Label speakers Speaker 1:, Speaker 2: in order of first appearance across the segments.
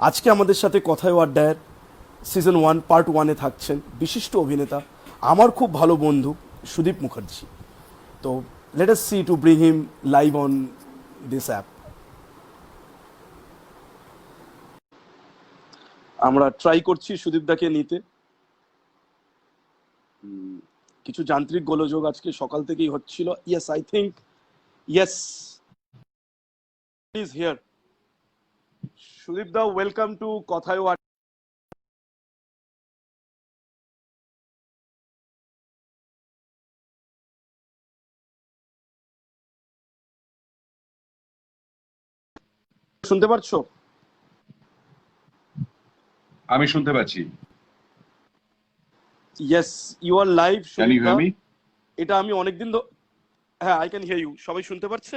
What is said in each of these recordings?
Speaker 1: আজকে আমাদের সাথে কথায় আড্ডায়ের সিজন 1 পার্ট 1-এ থাকছেন বিশিষ্ট অভিনেতা, আমার খুব ভালো বন্ধু সুদীপ মুখার্জি। তো let us see to bring him live on this app. আমরা ট্রাই করছি সুদীপদাকে নিতে। কিছু যান্ত্রিক গোলযোগ আজকে সকাল থেকেই হচ্ছিল। Yes, I think yes is here. সুদীপদা, ওয়েলকাম টু কথায় আড্ডা। শুনতে পারছো?
Speaker 2: আমি শুনতে পাচ্ছি।
Speaker 1: Yes, you are live
Speaker 2: can you
Speaker 1: সুদীপদা।
Speaker 2: Hear me?
Speaker 1: এটা আমি অনেকদিন হ্যাঁ, আই ক্যান হিয়ার ইউ। সবাই শুনতে পারছে?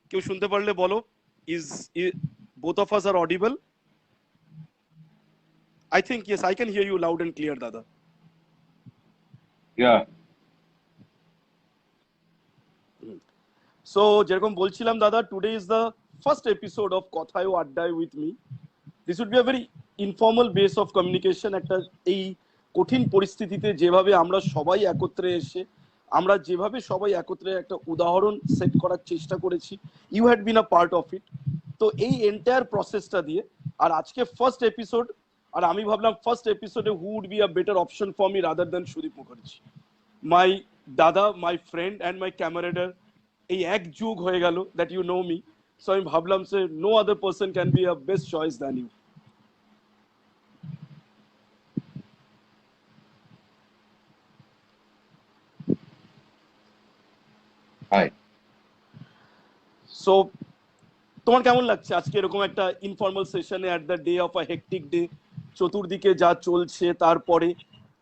Speaker 1: কেউ শুনতে পারলে বলো। Is both of us are audible? I think yes, I can hear you loud and clear, Dada.
Speaker 2: Yeah.
Speaker 1: So যেরকম বলছিলাম দাদা, today is the first episode of কথায় আড্ডায় with me. This would be a very informal base of communication. একটা এই কঠিন পরিস্থিতিতে যেভাবে আমরা সবাই একত্রে এসে আমরা যেভাবে সবাই একত্রে একটা উদাহরণ সেট করার চেষ্টা করেছি, you had been a part of it. তো এই এন্টায়ার প্রসেসটা দিয়ে আর আজকে ফার্স্ট এপিসোড, আর আমি ভাবলাম ফার্স্ট এপিসোডে who would be a better option for me rather than Sudip Mukherjee, my দাদা, মাই ফ্রেন্ড অ্যান্ড মাই ক্যামেরাডার। এই এক যুগ হয়ে গেল that you know me, so আমি ভাবলাম সে no other person can be a best choice than you.
Speaker 2: Hi.
Speaker 1: So তোমার কেমন লাগছে আজকে এরকম একটা ইনফর্মাল সেশনে at the day of a hectic day? চতুর্দিকে যা চলছে, তারপরে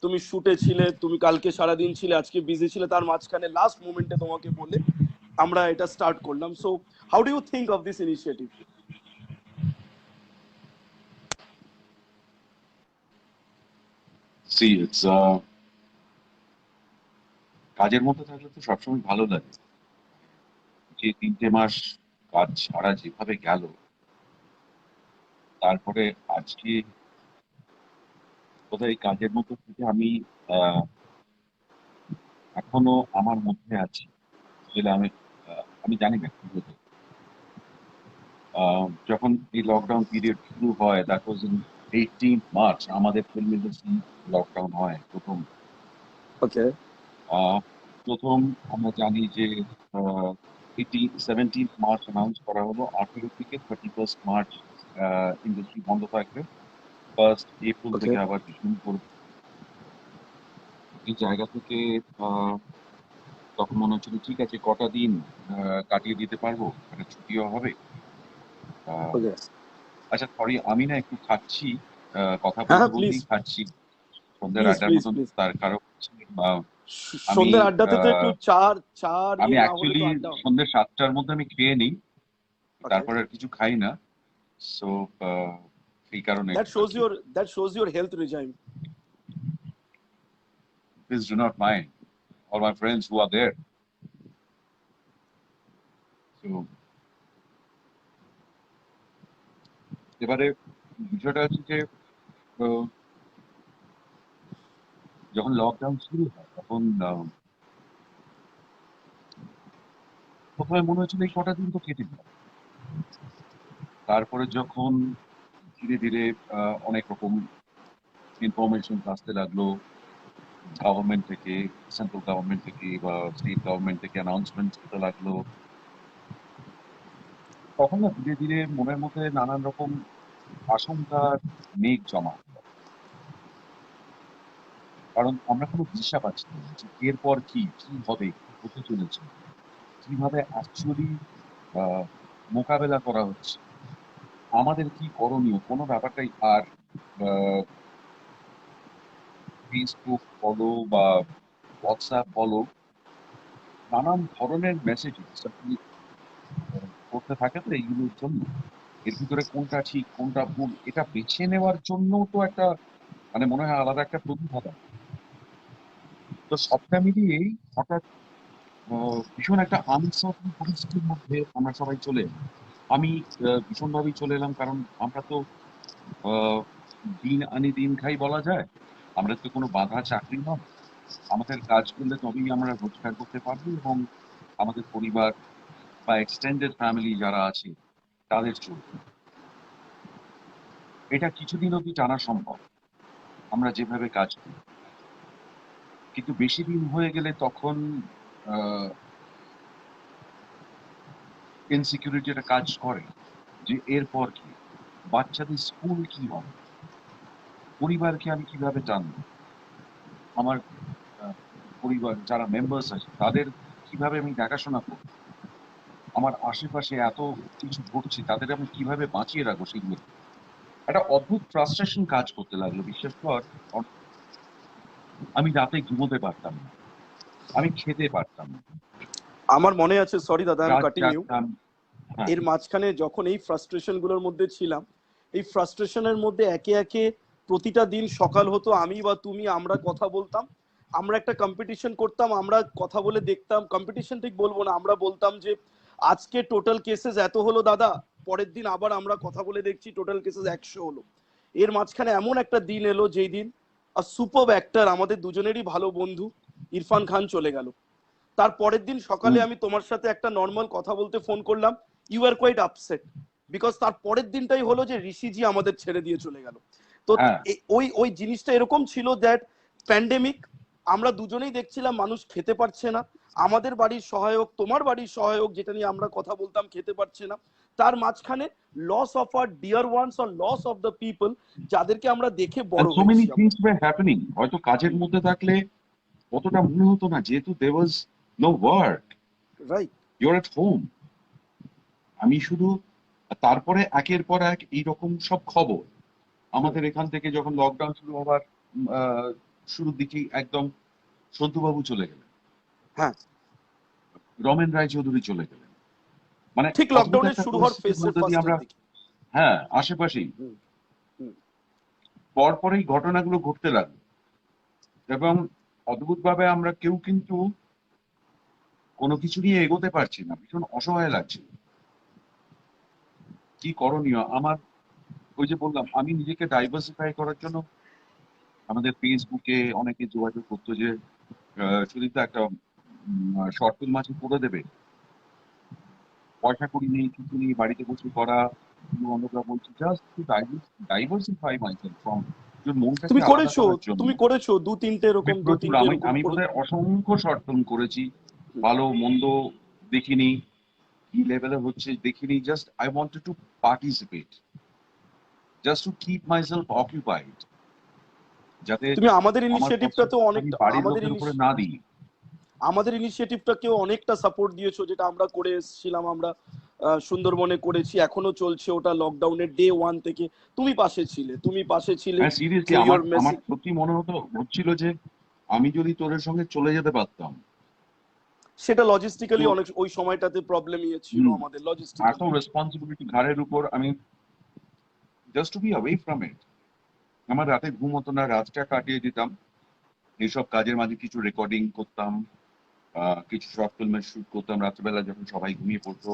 Speaker 1: তুমি শুটে ছিলে, তুমি কালকে সারাদিন ছিলে, আজকে বিজি ছিলে, তার মাঝখানে লাস্ট মোমেন্টে তোমাকে বলে আমরা এটা স্টার্ট করলাম। So how do you think of this initiative?
Speaker 2: See it's কাজের মধ্যে থাকলে তো সবসময় ভালো লাগে। যে 3টে মাস কাজ ছাড়া যেভাবে গেল, তারপরে আজকে বোধহয় এই কাজের মধ্যে থেকে আমি আহ, এখনো আমার মধ্যে আছি। আসলে আমি জানি না কি হতো। যখন এই লকডাউন পিরিয়ড শুরু হয়, দ্যাট ওয়াজ ইন 18 মার্চ আমাদের ফিল্ম ইন্ডাস্ট্রি লকডাউন হয় প্রথম।
Speaker 1: ওকে।
Speaker 2: আহ, প্রথম আমরা জানি যে 17 মার্চ অ্যানাউন্স করা হলো, 18 থেকে 31 মার্চ ইন্ডাস্ট্রি বন্ধ থাকবে, 1 এপ্রিল
Speaker 1: ওকে।
Speaker 2: থেকে আবার রিসুম করবে। এই জায়গা থেকে আহ, তখন মনে হচ্ছিল ঠিক আছে, কটা দিন কাটিয়ে দিতে পারবো, মানে ছুটিও হবে। আহ,
Speaker 1: ওকে।
Speaker 2: আচ্ছা সরি, আমি না একটু খাচ্ছি, কথা
Speaker 1: হ্যাঁ
Speaker 2: বলতে
Speaker 1: হ্যাঁ, প্লিজ
Speaker 2: বলতেই খাচ্ছি, সন্ধ্যের
Speaker 1: প্লিজ
Speaker 2: আড্ডার
Speaker 1: প্লিজ
Speaker 2: মতন
Speaker 1: প্লিজ।
Speaker 2: তার কারণ হচ্ছে, আমি
Speaker 1: সন্ধ্যের আড্ডাতে তো একটু
Speaker 2: আহ,
Speaker 1: চার চার
Speaker 2: আমি
Speaker 1: না হলে
Speaker 2: অ্যাকচুয়ালি
Speaker 1: তো আড্ডা।
Speaker 2: সন্ধ্যে 7টার মধ্যে আমি খেয়ে নিই,
Speaker 1: ওকে।
Speaker 2: তারপরে আর কিছু খাই না। সো এই কারণে
Speaker 1: দ্যাট
Speaker 2: একটু আর
Speaker 1: শোজ
Speaker 2: কি।
Speaker 1: Your that shows your health regime.
Speaker 2: Please do not mind all my friends who are there. So এবারে বিষয়টা হচ্ছে যে আহ, যখন লকডাউন শুরু হয় তখন প্রথমে মনে হচ্ছিল এই কটা দিন তো কেটে যাবে। তারপরে যখন ধীরে ধীরে অনেক রকম ইনফরমেশন আসতে লাগলো, গভর্নমেন্ট থেকে, সেন্ট্রাল গভর্নমেন্ট থেকে বা স্টেট গভর্নমেন্ট থেকে অ্যানাউন্সমেন্ট হতে লাগলো, তখন না ধীরে ধীরে মনের মধ্যে নানান রকম আশঙ্কার মেঘ জমা হলো। কারণ আমরা কোনো দিশা পাচ্ছি না যে এরপর কি কি হবে, কি হতে চলেছে, কিভাবে অ্যাকচুয়ালি মোকাবেলা করা হচ্ছে, আমাদের কি করণীয়, কোনো ব্যাপারটাই। আর ফেসবুক বলো বা হোয়াটসঅ্যাপ বলো, নানান ধরনের মেসেজেস আপনি করতে থাকে তো এইগুলোর জন্য। এর ভিতরে কোনটা ঠিক কোনটা ভুল এটা বেছে নেওয়ার জন্য তো একটা, মানে মনে হয় আলাদা একটা প্রতিভা দরকার। তো সবটা মিলিয়েই হঠাৎ ভীষণ একটা আনসার্টেন পরিস্থিতির মধ্যে আমরা সবাই চলে এলাম। আমি ভীষণভাবেই চলে এলাম, কারণ আমরা তো আহ, দিন আনি দিন খাই বলা যায়। আমরা তো কোনো বাধা চাকরি নয়। আমাদের কাজ করলে তবেই আমরা রোজগার করতে পারবো এবং আমাদের পরিবার বা এক্সটেন্ডেড ফ্যামিলি যারা আছে তাদের চলবে। এটা কিছুদিন অবধি টানা সম্ভব আমরা যেভাবে কাজ করি, কিন্তু বেশি দিন হয়ে গেলে তখন ইনসিকিউরিটিটা কাজ করে যে এরপর কি, বাচ্চাদের স্কুল কি হবে, পরিবারকে আমি কিভাবে টানবো, আমার আহ, পরিবার যারা মেম্বার্স আছে তাদের কিভাবে আমি দেখাশোনা করবো, আমার আশেপাশে এত কিছু ঘটছে তাদের আমি কিভাবে বাঁচিয়ে রাখবো, সেগুলো একটা অদ্ভুত ফ্রাস্ট্রেশন কাজ করতে লাগলো। বিশ্বাস কর, আমি রাতে ঘুমোতে পারতাম না, আমি খেতে পারতাম না,
Speaker 1: আমার মনে আছে, সরি দাদা, আই এম
Speaker 2: রাত
Speaker 1: কাটিং ইউ,
Speaker 2: জাগতাম। হ্যাঁ,
Speaker 1: এর মাঝখানে যখন এই ফ্রাস্ট্রেশন গুলোর মধ্যে ছিলাম, এই ফ্রাস্ট্রেশনের মধ্যে একে একে প্রতিটা দিন সকাল হতো, আমি বা তুমি আমরা কথা বলতাম, আমরা একটা কম্পিটিশন করতাম, আমরা কথা বলে দেখতাম, কম্পিটিশন ঠিক বলবো না, আমরা বলতাম যে আজকে টোটাল কেসেস এত হলো দাদা, পরের দিন আবার আমরা কথা বলে দেখছি টোটাল কেসেস 100 হলো। এর মাঝখানে এমন একটা দিন এলো যেই দিন সুপার অ্যাক্টর, আমাদের দুজনেরই ভালো বন্ধু ইরফান খান চলে গেল। তার পরের দিন সকালে আমি তোমার সাথে একটা নর্মাল কথা বলতে ফোন করলাম, you are quite upset, because তার পরের দিনটাই হলো যে ঋষিজি আমাদের ছেড়ে দিয়ে চলে গেল। তো
Speaker 2: হ্যাঁ,
Speaker 1: ওই ওই জিনিসটা এরকম ছিল দ্যাট প্যান্ডেমিক, আমরা দুজনেই দেখছিলাম মানুষ খেতে পারছে না, আমাদের বাড়ির সহায়ক তোমার বাড়ির সহায়ক যেটা নিয়ে আমরা কথা বলতাম খেতে পারছে না, তার মাঝখানে loss of our dear ones or loss of the people যাদেরকে আমরা দেখে
Speaker 2: and
Speaker 1: বড়
Speaker 2: so many
Speaker 1: হয়েছি আমরা।
Speaker 2: things were happening. হয়তো কাজের মধ্যে থাকলে অতটা মনে হতো না, যেহেতু there was no work,
Speaker 1: right.
Speaker 2: you're at home. আমি শুধু তারপরে একের পর এক এইরকম সব খবর আমাদের এখান থেকে যখন লকডাউন শুরু হবার আহ, শুরুর দিকেই একদম সন্তুবাবু চলে গেলেন,
Speaker 1: হ্যাঁ,
Speaker 2: রমেন রায়চৌধুরী চলে গেলেন, মানে
Speaker 1: ঠিক
Speaker 2: অদ্ভুত
Speaker 1: লকডাউনের
Speaker 2: একটা
Speaker 1: শুরু হওয়ার
Speaker 2: পরিস্থিতির
Speaker 1: ফেসের
Speaker 2: মধ্যে দিয়ে
Speaker 1: ফার্স্টের
Speaker 2: আমরা,
Speaker 1: দিকে।
Speaker 2: হ্যাঁ, আশেপাশেই
Speaker 1: হুম, হুম।
Speaker 2: পরপরই ঘটনাগুলো ঘটতে লাগলো এবং অদ্ভুতভাবে আমরা কেউ কিন্তু কোনো কিছু নিয়ে এগোতে পারছি না, ভীষণ অসহায় লাগছে। কি করণীয় আমার, ওই যে বললাম আমি নিজেকে ডাইভার্সিফাই করার জন্য আমাদের ফেসবুকে অনেকে যোগাযোগ করতো যে সুদীপ্তা একটা শর্ট ফিল্ম আছে করে দেবে, পয়সা করি নেই কিছু নেই, বাড়িতে বসে করা। বন্ধু বান্ধবরা বলছি just to diversify myself from, যে মনটাকে
Speaker 1: তুমি
Speaker 2: আলাদা
Speaker 1: করেছো,
Speaker 2: করার জন্য।
Speaker 1: তুমি করেছো দু তিনটে
Speaker 2: আমি
Speaker 1: এরকম, দু
Speaker 2: প্রচুর,
Speaker 1: তিনটে
Speaker 2: আমি
Speaker 1: এরকম
Speaker 2: আমি
Speaker 1: করে।
Speaker 2: বোধহয় অসংখ্য শর্ট ফিল্ম করেছি, ভালো মন্দ দেখিনি, কি লেভেলে হচ্ছে দেখিনি, just I wanted to participate, just to keep myself occupied, যাতে
Speaker 1: তুমি আমাদের
Speaker 2: আমার
Speaker 1: ইনিশিয়েটিভটাতে
Speaker 2: কষ্টটা আমি
Speaker 1: অনেকটা,
Speaker 2: বাড়ির লোকের উপরে না দিই।
Speaker 1: আমাদের ইনিশিয়েটিভটাকেও অনেকটা সাপোর্ট দিয়েছো, যেটা আমরা করে এসেছিলাম, আমরা সুন্দরবনে করেছি, এখনো চলছে ওটা, লকডাউনের ডে ওয়ান থেকে তুমি পাশে ছিলে, তুমি পাশে ছিলে
Speaker 2: হ্যাঁ, সিরিয়াসলি
Speaker 1: থ্রু
Speaker 2: আমার
Speaker 1: ইয়োর
Speaker 2: আমার
Speaker 1: মেসেজ।
Speaker 2: সত্যি মনে হচ্ছিল যে আমি যদি তোদের সঙ্গে চলে যেতে পারতাম।
Speaker 1: সেটা
Speaker 2: তো
Speaker 1: লজিস্টিক্যালি অনেক ওই সময়টাতে প্রবলেম ছিল আমাদের
Speaker 2: এত
Speaker 1: লজিস্টিক্যালি।
Speaker 2: রেসপন্সিবিলিটি ঘাড়ের উপর, আমি just to be away from it, আমার রাতে ঘুম হতো না, রাতটা কাটিয়ে দিতাম এইসব কাজের মাঝে, কিছু রেকর্ডিং করতাম, কিছু শর্ট ফিল্মের শুট করতাম রাত্রেবেলা যখন সবাই ঘুমিয়ে পড়তো।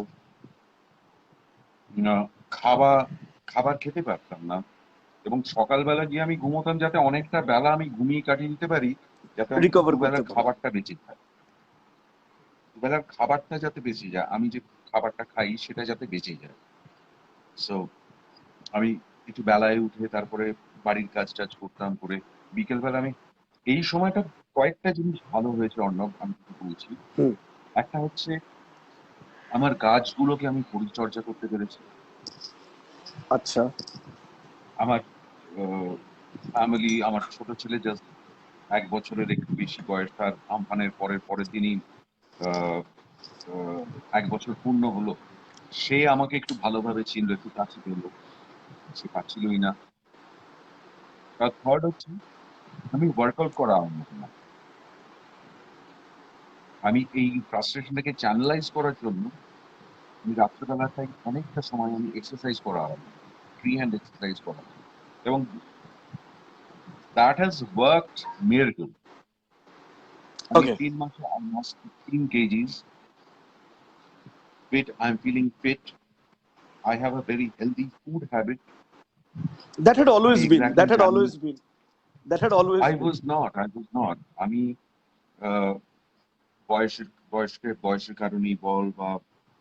Speaker 2: আহ, খাওয়া খাবার খেতে পারতাম না এবং সকালবেলা গিয়ে আমি ঘুমোতাম যাতে অনেকটা বেলা আমি ঘুমিয়ে কাটিয়ে দিতে পারি, যাতে অন্তত
Speaker 1: রিকভার করতে
Speaker 2: দুবেলার
Speaker 1: পারো।
Speaker 2: খাবারটা বেঁচে যায়, দুবেলার খাবারটা যাতে বেঁচে যায়, আমি যে খাবারটা খাই সেটা যাতে বেঁচে যায়। সো আমি একটু বেলায় উঠে তারপরে বাড়ির কাজ টাজ করতাম, করে বিকেলবেলা আমি এই সময়টা কয়েকটা জিনিস ভালো হয়েছে অর্ণব, আমি তোকে বলছি।
Speaker 1: হুম।
Speaker 2: একটা হচ্ছে আমার গাছগুলোকে আমি পরিচর্যা করতে পেরেছি।
Speaker 1: আচ্ছা।
Speaker 2: আমার ফ্যামিলি, আমার ছোট ছেলে জাস্ট 1 বছরের একটু বেশি বয়স, তার আমফানের পরের পরের দিনই আহ, আহ, 1 বছর পূর্ণ হলো। সে আমাকে একটু ভালোভাবে চিনলো, একটু কাছে পেলো, সে পাচ্ছিলই না। আর থার্ড হচ্ছে আমি ওয়ার্কআউট করা আরম্ভ করলাম। আমি এই ফ্রাস্ট্রেশনটাকে চ্যানেলাইজ করার জন্য আমি রাত্রেবেলাটাই অনেকটা সময় আমি এক্সারসাইজ করা আরম্ভ করি, ফ্রি হ্যান্ড এক্সারসাইজ করা, এবং দ্যাট হ্যাজ ওয়ার্কড মিরাকল। আমি
Speaker 1: ওকে।
Speaker 2: 3 মাসে I lost 15 kgs, fit, I am feeling fit, I have a very healthy food habit.
Speaker 1: That had always
Speaker 2: আমি
Speaker 1: been.
Speaker 2: exactly জানি না।
Speaker 1: That had always
Speaker 2: I
Speaker 1: been.
Speaker 2: was not. আমি আহ, বয়সের কারণেই বল বা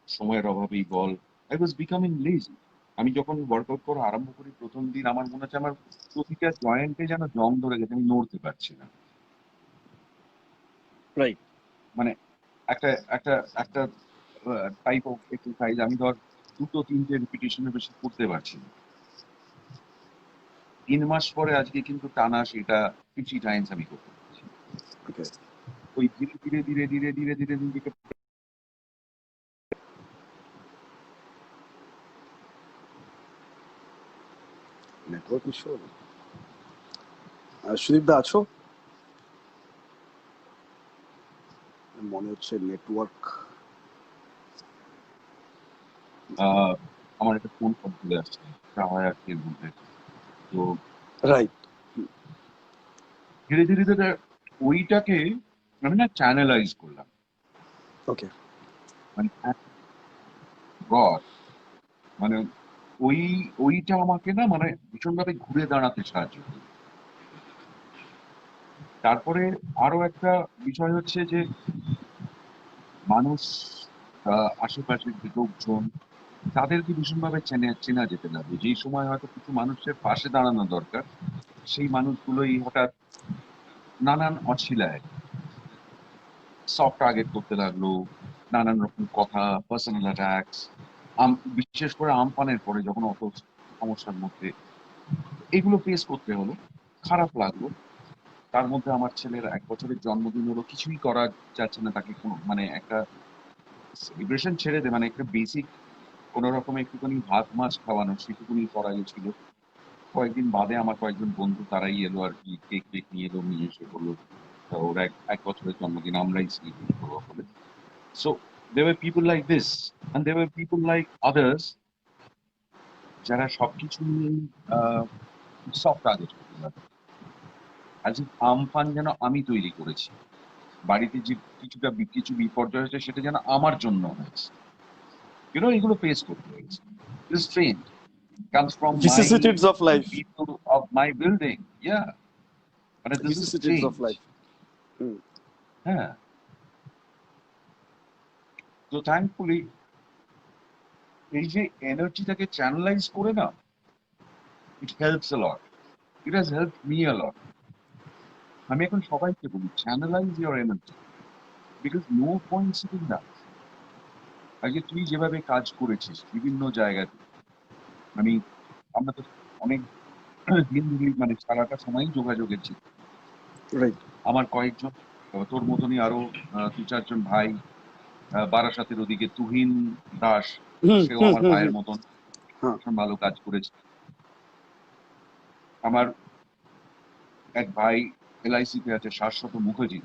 Speaker 2: সময়ের অভাবেই বল, I was becoming lazy. আমি যখন ওয়ার্কআউট করা আরম্ভ করি প্রথম দিন আমার মনে হচ্ছে আমার প্রতিটা জয়েন্টে যেন জং ধরে গেছে, আমি নড়তে পারছি না।
Speaker 1: Right.
Speaker 2: মানে একটা একটা একটা টাইপ অফ এক্সারসাইজ আমি ধর 2-3টে রিপিটেশনের বেশি করতে পারছি না। 3 মাস পরে আজকে কিন্তু টানা সেটা 50 টাইমস আমি করতে পারছি।
Speaker 1: Okay.
Speaker 2: ওই ধীরে ধীরে ধীরে ধীরে ধীরে ধীরে ধীরে
Speaker 1: নেটওয়ার্ক ইস্যু। সুদীপ দা আছো? মনে হচ্ছে নেটওয়ার্ক।
Speaker 2: আমার একটা ফোন কল চলে আসছে, তা হয় আর কি এর মধ্যে। তো
Speaker 1: রাইট।
Speaker 2: ধীরে ধীরে ধীরে ওইটাকে আমি না চ্যানেলাইজ করলাম।
Speaker 1: ওকে।
Speaker 2: মানে গড, মানে ওইটা আমাকে না মানে ভীষণভাবে ঘুরে দাঁড়াতে সাহায্য করলো। তারপরে আরো একটা বিষয় হচ্ছে যে মানুষ আশেপাশের যে লোকজন তাদেরকে ভীষণভাবে চেনা যেতে লাগবে। যেই সময় হয়তো কিছু মানুষের পাশে দাঁড়ানো দরকার, সেই মানুষগুলোই হঠাৎ নানান অছিলায় সফট টার্গেট করতে লাগলো, নানান রকম কথা, পার্সোনাল অ্যাটাকস। বিশেষ করে আমফানের পরে যখন অত সমস্যার মধ্যে এগুলো ফেস করতে হলো, খারাপ লাগলো। তার মধ্যে আমার ছেলের 1 বছরের জন্মদিন হলো, কিছুই করা যাচ্ছে না তাকে কোনো মানে একটা সেলিব্রেশন ছেড়ে দে, মানে একটা বেসিক কোনো রকমে একটুখানি ভাত মাছ খাওয়ানো সেটুকুনি করা গেছিল। কয়েকদিন বাদে আমার কয়েকজন বন্ধু তারাই এলো আর কি, কেক টেক নিয়ে এলো, নিয়ে এসে বললো ওর 1 বছরের জন্মদিন আমরাই সেলিব্রেট করবো বলে। So there were people like this and there were people like others যারা সবকিছু নিয়েই সফট টার্গেট করতে লাগে। আজ আমফান যেন আমি তৈরি করেছি, বাড়িতে যে কিছু বিপর্যয় হয়েছে সেটা যেন আমার জন্য হয়েছে। এগুলো ফেস করতে হয়েছে। It is strange. Comes from my
Speaker 1: Vicissitudes of life.
Speaker 2: people of my building. Yeah. But this is
Speaker 1: Vicissitudes of
Speaker 2: strange.
Speaker 1: life.
Speaker 2: হ্যাঁ। তো থ্যাঙ্কফুলি এই যে এনার্জিটাকে চ্যানেলাইজ করে না, it helps a lot. It has helped me a lot. আমি এখন সবাইকে বলি channelise your energy, because no point sitting down. আজকে তুই যেভাবে কাজ করেছিস বিভিন্ন জায়গাতে, মানে আমরা তো অনেক দিন ধরে মানে সারাটা সময় যোগাযোগের ছিল।
Speaker 1: রাইট।
Speaker 2: আমার কয়েকজন তোর মতনই আরো 2-4 জন ভাই, বারাসাতের ওদিকে তুহিন দাস, সেও আমার ভাইয়ের মতন ভীষণ ভালো কাজ করেছে। আমার এক ভাই এলআইসি তে আছে, শাশ্বত মুখার্জি,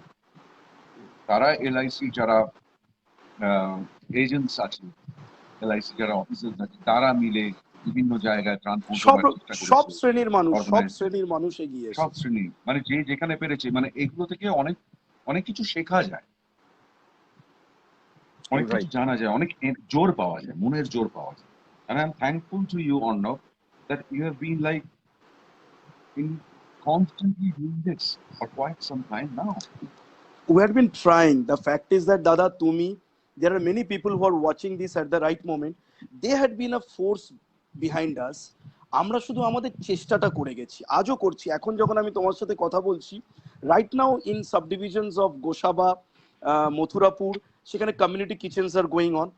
Speaker 2: তারা এলআইসি যারা এজেন্টস আছে, এলআইসি যারা অফিসার্স আছে, তারা মিলে বিভিন্ন জায়গায় ত্রাণ পৌঁছাবার চেষ্টা করেছে।
Speaker 1: সব শ্রেণীর মানুষ এগিয়ে এসেছে।
Speaker 2: সব শ্রেণী, মানে যে যেখানে পেরেছে, মানে এগুলো থেকে অনেক অনেক কিছু শেখা যায়, অনেক কিছু জানা যায়, অনেক জোর পাওয়া যায়, মনের জোর পাওয়া যায়। And I'm thankful to you, Arnav, that you have been like in constantly doing this for quite some time now.
Speaker 1: We had been trying. The fact is that Dada, Tumi, there are many people who are watching this at the right moment. They had been a force behind us. আমরা শুধু আমাদের চেষ্টাটা করে গেছি, আজও করছি। এখন যখন আমি তোমার সাথে কথা বলছি, right now in subdivisions of Gosaba, Mathurapur, সেখানে community kitchens are going on.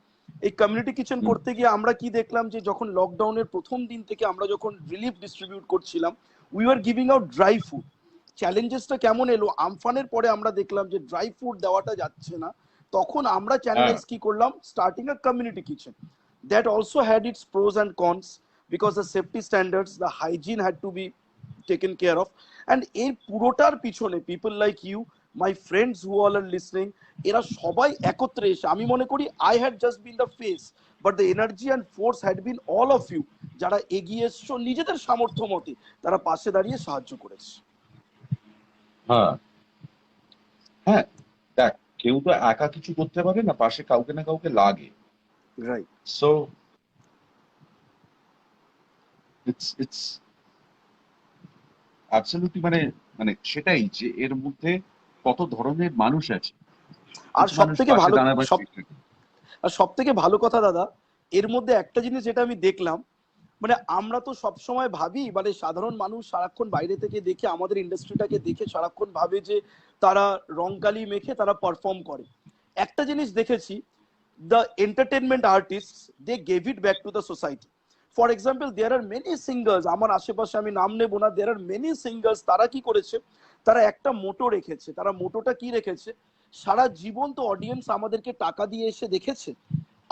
Speaker 1: এই কমিউনিটি কিচেন করতে গিয়ে আমরা কি দেখলাম, যে যখন লকডাউনের প্রথম দিন থেকে আমরা যখন রিলিফ ডিস্ট্রিবিউট করছিলাম, we are giving out dry food. চ্যালেঞ্জেসটা কেমন এলো, আমফানের পরে আমরা দেখলাম যে ড্রাই ফুড দেওয়াটা যাচ্ছে না, তখন আমরা চ্যানেলাইজ কি করলাম, starting a community kitchen. That also had its pros and cons, because the safety standards, the hygiene had to be taken care of. And এই পুরোটার পিছনে people like you, my friends who all are listening, এরা সবাই একত্রে এসে, আমি মনে করি I had just been the face, but the energy and force had been all of you, যারা এগিয়ে এসছো নিজেদের সামর্থ্য মতে, তারা পাশে দাঁড়িয়ে সাহায্য করেছে।
Speaker 2: হ্যাঁ হ্যাঁ, দেখ কেউ তো একা কিছু করতে পারে না, পাশে কাউকে না কাউকে লাগে।
Speaker 1: রাইট।
Speaker 2: সো ইটস অ্যাবসলিউটলি, মানে মানে সেটাই যে এর মধ্যে কত ধরনের মানুষ আছে,
Speaker 1: আর
Speaker 2: কিছু
Speaker 1: সব
Speaker 2: মানুষ
Speaker 1: থেকে
Speaker 2: পাশে
Speaker 1: ভালো
Speaker 2: দাঁড়াবার
Speaker 1: সব
Speaker 2: চেষ্টা করে।
Speaker 1: আর সব থেকে ভালো কথা দাদা, এর মধ্যে একটা জিনিস যেটা আমি দেখলাম, মানে আমরা তো সব সময় ভাবি, মানে সাধারণ মানুষ সারাক্ষণ বাইরে থেকে দেখে আমাদের ইন্ডাস্ট্রিটাকে দেখে সারাক্ষণ ভাবে যে তারা রংকালি মেখে তারা পারফর্ম করে। একটা জিনিস দেখেছি, the entertainment artists, they gave it back to the society. For example, there are many singers, আমার আশেপাশে আমি নাম নেব না, there are many singers, তারা কি করেছে, তারা একটা মোটো রেখেছে। তারা মোটোটা কি রেখেছে, সারা জীবন তো অডিয়েন্স আমাদেরকে টাকা দিয়ে এসে দেখেছে,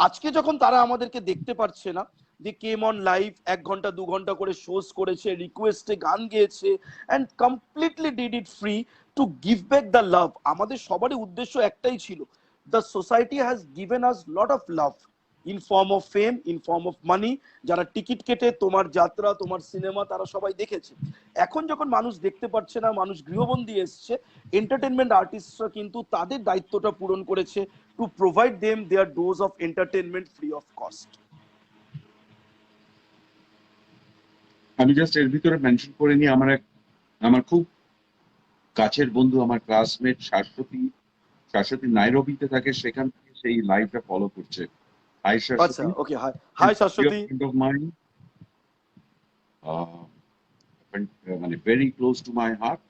Speaker 1: আজকে যখন তারা আমাদেরকে দেখতে পারছে না, দি কেম অন লাইভ, 1 ঘন্টা 2 ঘন্টা করে শোজ করেছে, রিকোয়েস্টে গান গেয়েছে, and completely did it free to give back the লাভ। আমাদের সবারই উদ্দেশ্য একটাই ছিল, the society has given us lot of love in form of fame, in form of money. যারা টিকিট কেটে তোমার যাত্রা তোমার সিনেমা তারা সবাই দেখেছে। এখন যখন মানুষ দেখতে পাচ্ছে না, মানুষ গৃহবন্দী এসছে, এন্টারটেনমেন্ট আর্টিস্টরা কিন্তু তাদের দায়িত্বটা পূরণ করেছে, to provide them their dose of entertainment free of cost.
Speaker 2: আমি জাস্ট এর ভিতরে মেনশন করে নিই, আমার খুব কাছের বন্ধু, আমার ক্লাসমেট শাশ্বতী, শাশ্বতী নাইরোবিতে থাকে, সেখান থেকে সেই লাইভটা ফলো করছে। হাই
Speaker 1: আচ্ছা,
Speaker 2: Shashwati,
Speaker 1: okay, hi hi
Speaker 2: dear
Speaker 1: Shashwati.
Speaker 2: friend of mine, uh, মানে very close to my heart.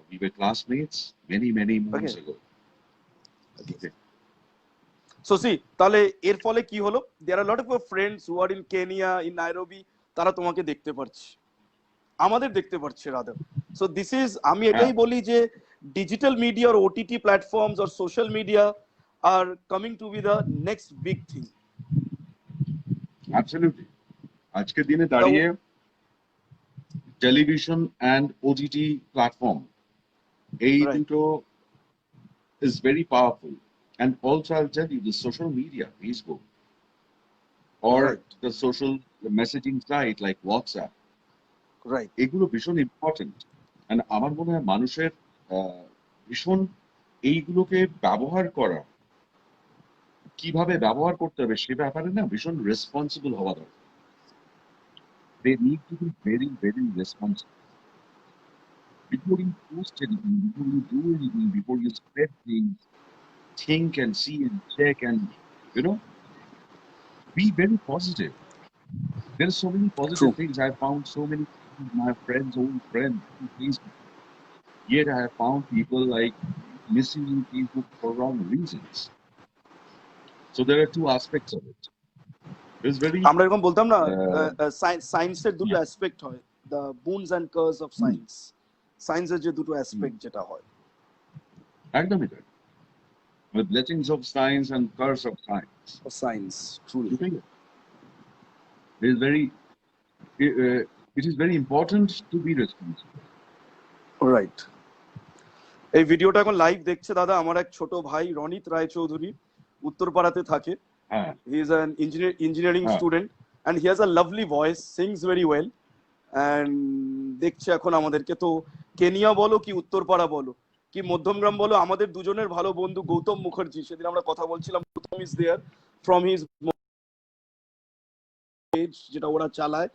Speaker 2: We were classmates many
Speaker 1: okay,
Speaker 2: moons ago.
Speaker 1: Okay.
Speaker 2: Okay.
Speaker 1: So see, তাহলে এর ফলে কি হলো, there are lot of friends who are in Kenya, in Nairobi, তারা তোমাকে দেখতে পাচ্ছে, আমাদের দেখতে পাচ্ছে রাদার। সো দিস ইজ, আমি
Speaker 2: হ্যাঁ,
Speaker 1: এটাই বলি যে ডিজিটাল মিডিয়া আর ওটিটি প্ল্যাটফর্মস আর social media are coming to be the next big thing.
Speaker 2: absolutely. আজকের দিনে
Speaker 1: দ্য
Speaker 2: দাঁড়িয়ে টেলিভিশন অ্যান্ড ওটিটি প্ল্যাটফর্ম, এই
Speaker 1: রাইট,
Speaker 2: দুটো is very powerful. And also, I'll tell you, the social media, Facebook, or
Speaker 1: right,
Speaker 2: the social messaging site like WhatsApp,
Speaker 1: right.
Speaker 2: এগুলো ভীষণ important. And আমার মনে হয় মানুষের ভীষণ এইগুলোকে ব্যবহার করা, কিভাবে ব্যবহার করতে হবে সে ব্যাপারে না ভীষণ রেসপন্সিবল হওয়া দরকার। They need to be very responsible. Before you post anything, before you do anything, before you spread things, think and see and check and, you know, be very positive. There's so many
Speaker 1: true.
Speaker 2: positive things. I found so many my friends, old friends on Facebook. Yet I have found people like misusing Facebook for wrong reasons. So there are two aspects of it. There's very
Speaker 1: আমরা এরকম বলতাম না,
Speaker 2: uh,
Speaker 1: সায়েন্সের দুটো
Speaker 2: yeah,
Speaker 1: aspect হয়, the boons and curse of
Speaker 2: hmm,
Speaker 1: science. সায়েন্সের যে দুটো
Speaker 2: hmm.
Speaker 1: অ্যাসপেক্ট যেটা হয়,
Speaker 2: একদমই তাই। The blessings of science and curse of science.
Speaker 1: Science truly.
Speaker 2: দুটোই আছে। It is very it is very important to be responsible.
Speaker 1: Right. এই ভিডিওটা এখন লাইভ দেখছে দাদা আমার এক ছোট ভাই রনিত রায়চৌধুরী, উত্তরপাড়াতে থাকে।
Speaker 2: হ্যাঁ,
Speaker 1: হি ইজ অ্যান ইঞ্জিনিয়ারিং
Speaker 2: হ্যাঁ,
Speaker 1: student and he has a lovely voice, sings very well, and দেখছে এখন আমাদেরকে। তো কেনিয়া বলো কি উত্তরপাড়া বলো কি মধ্যমগ্রাম বলো, আমাদের দুজনের ভালো বন্ধু গৌতম মুখার্জি, সেদিন আমরা কথা বলছিলাম, Gautam is there from his page যেটা ওরা চালায়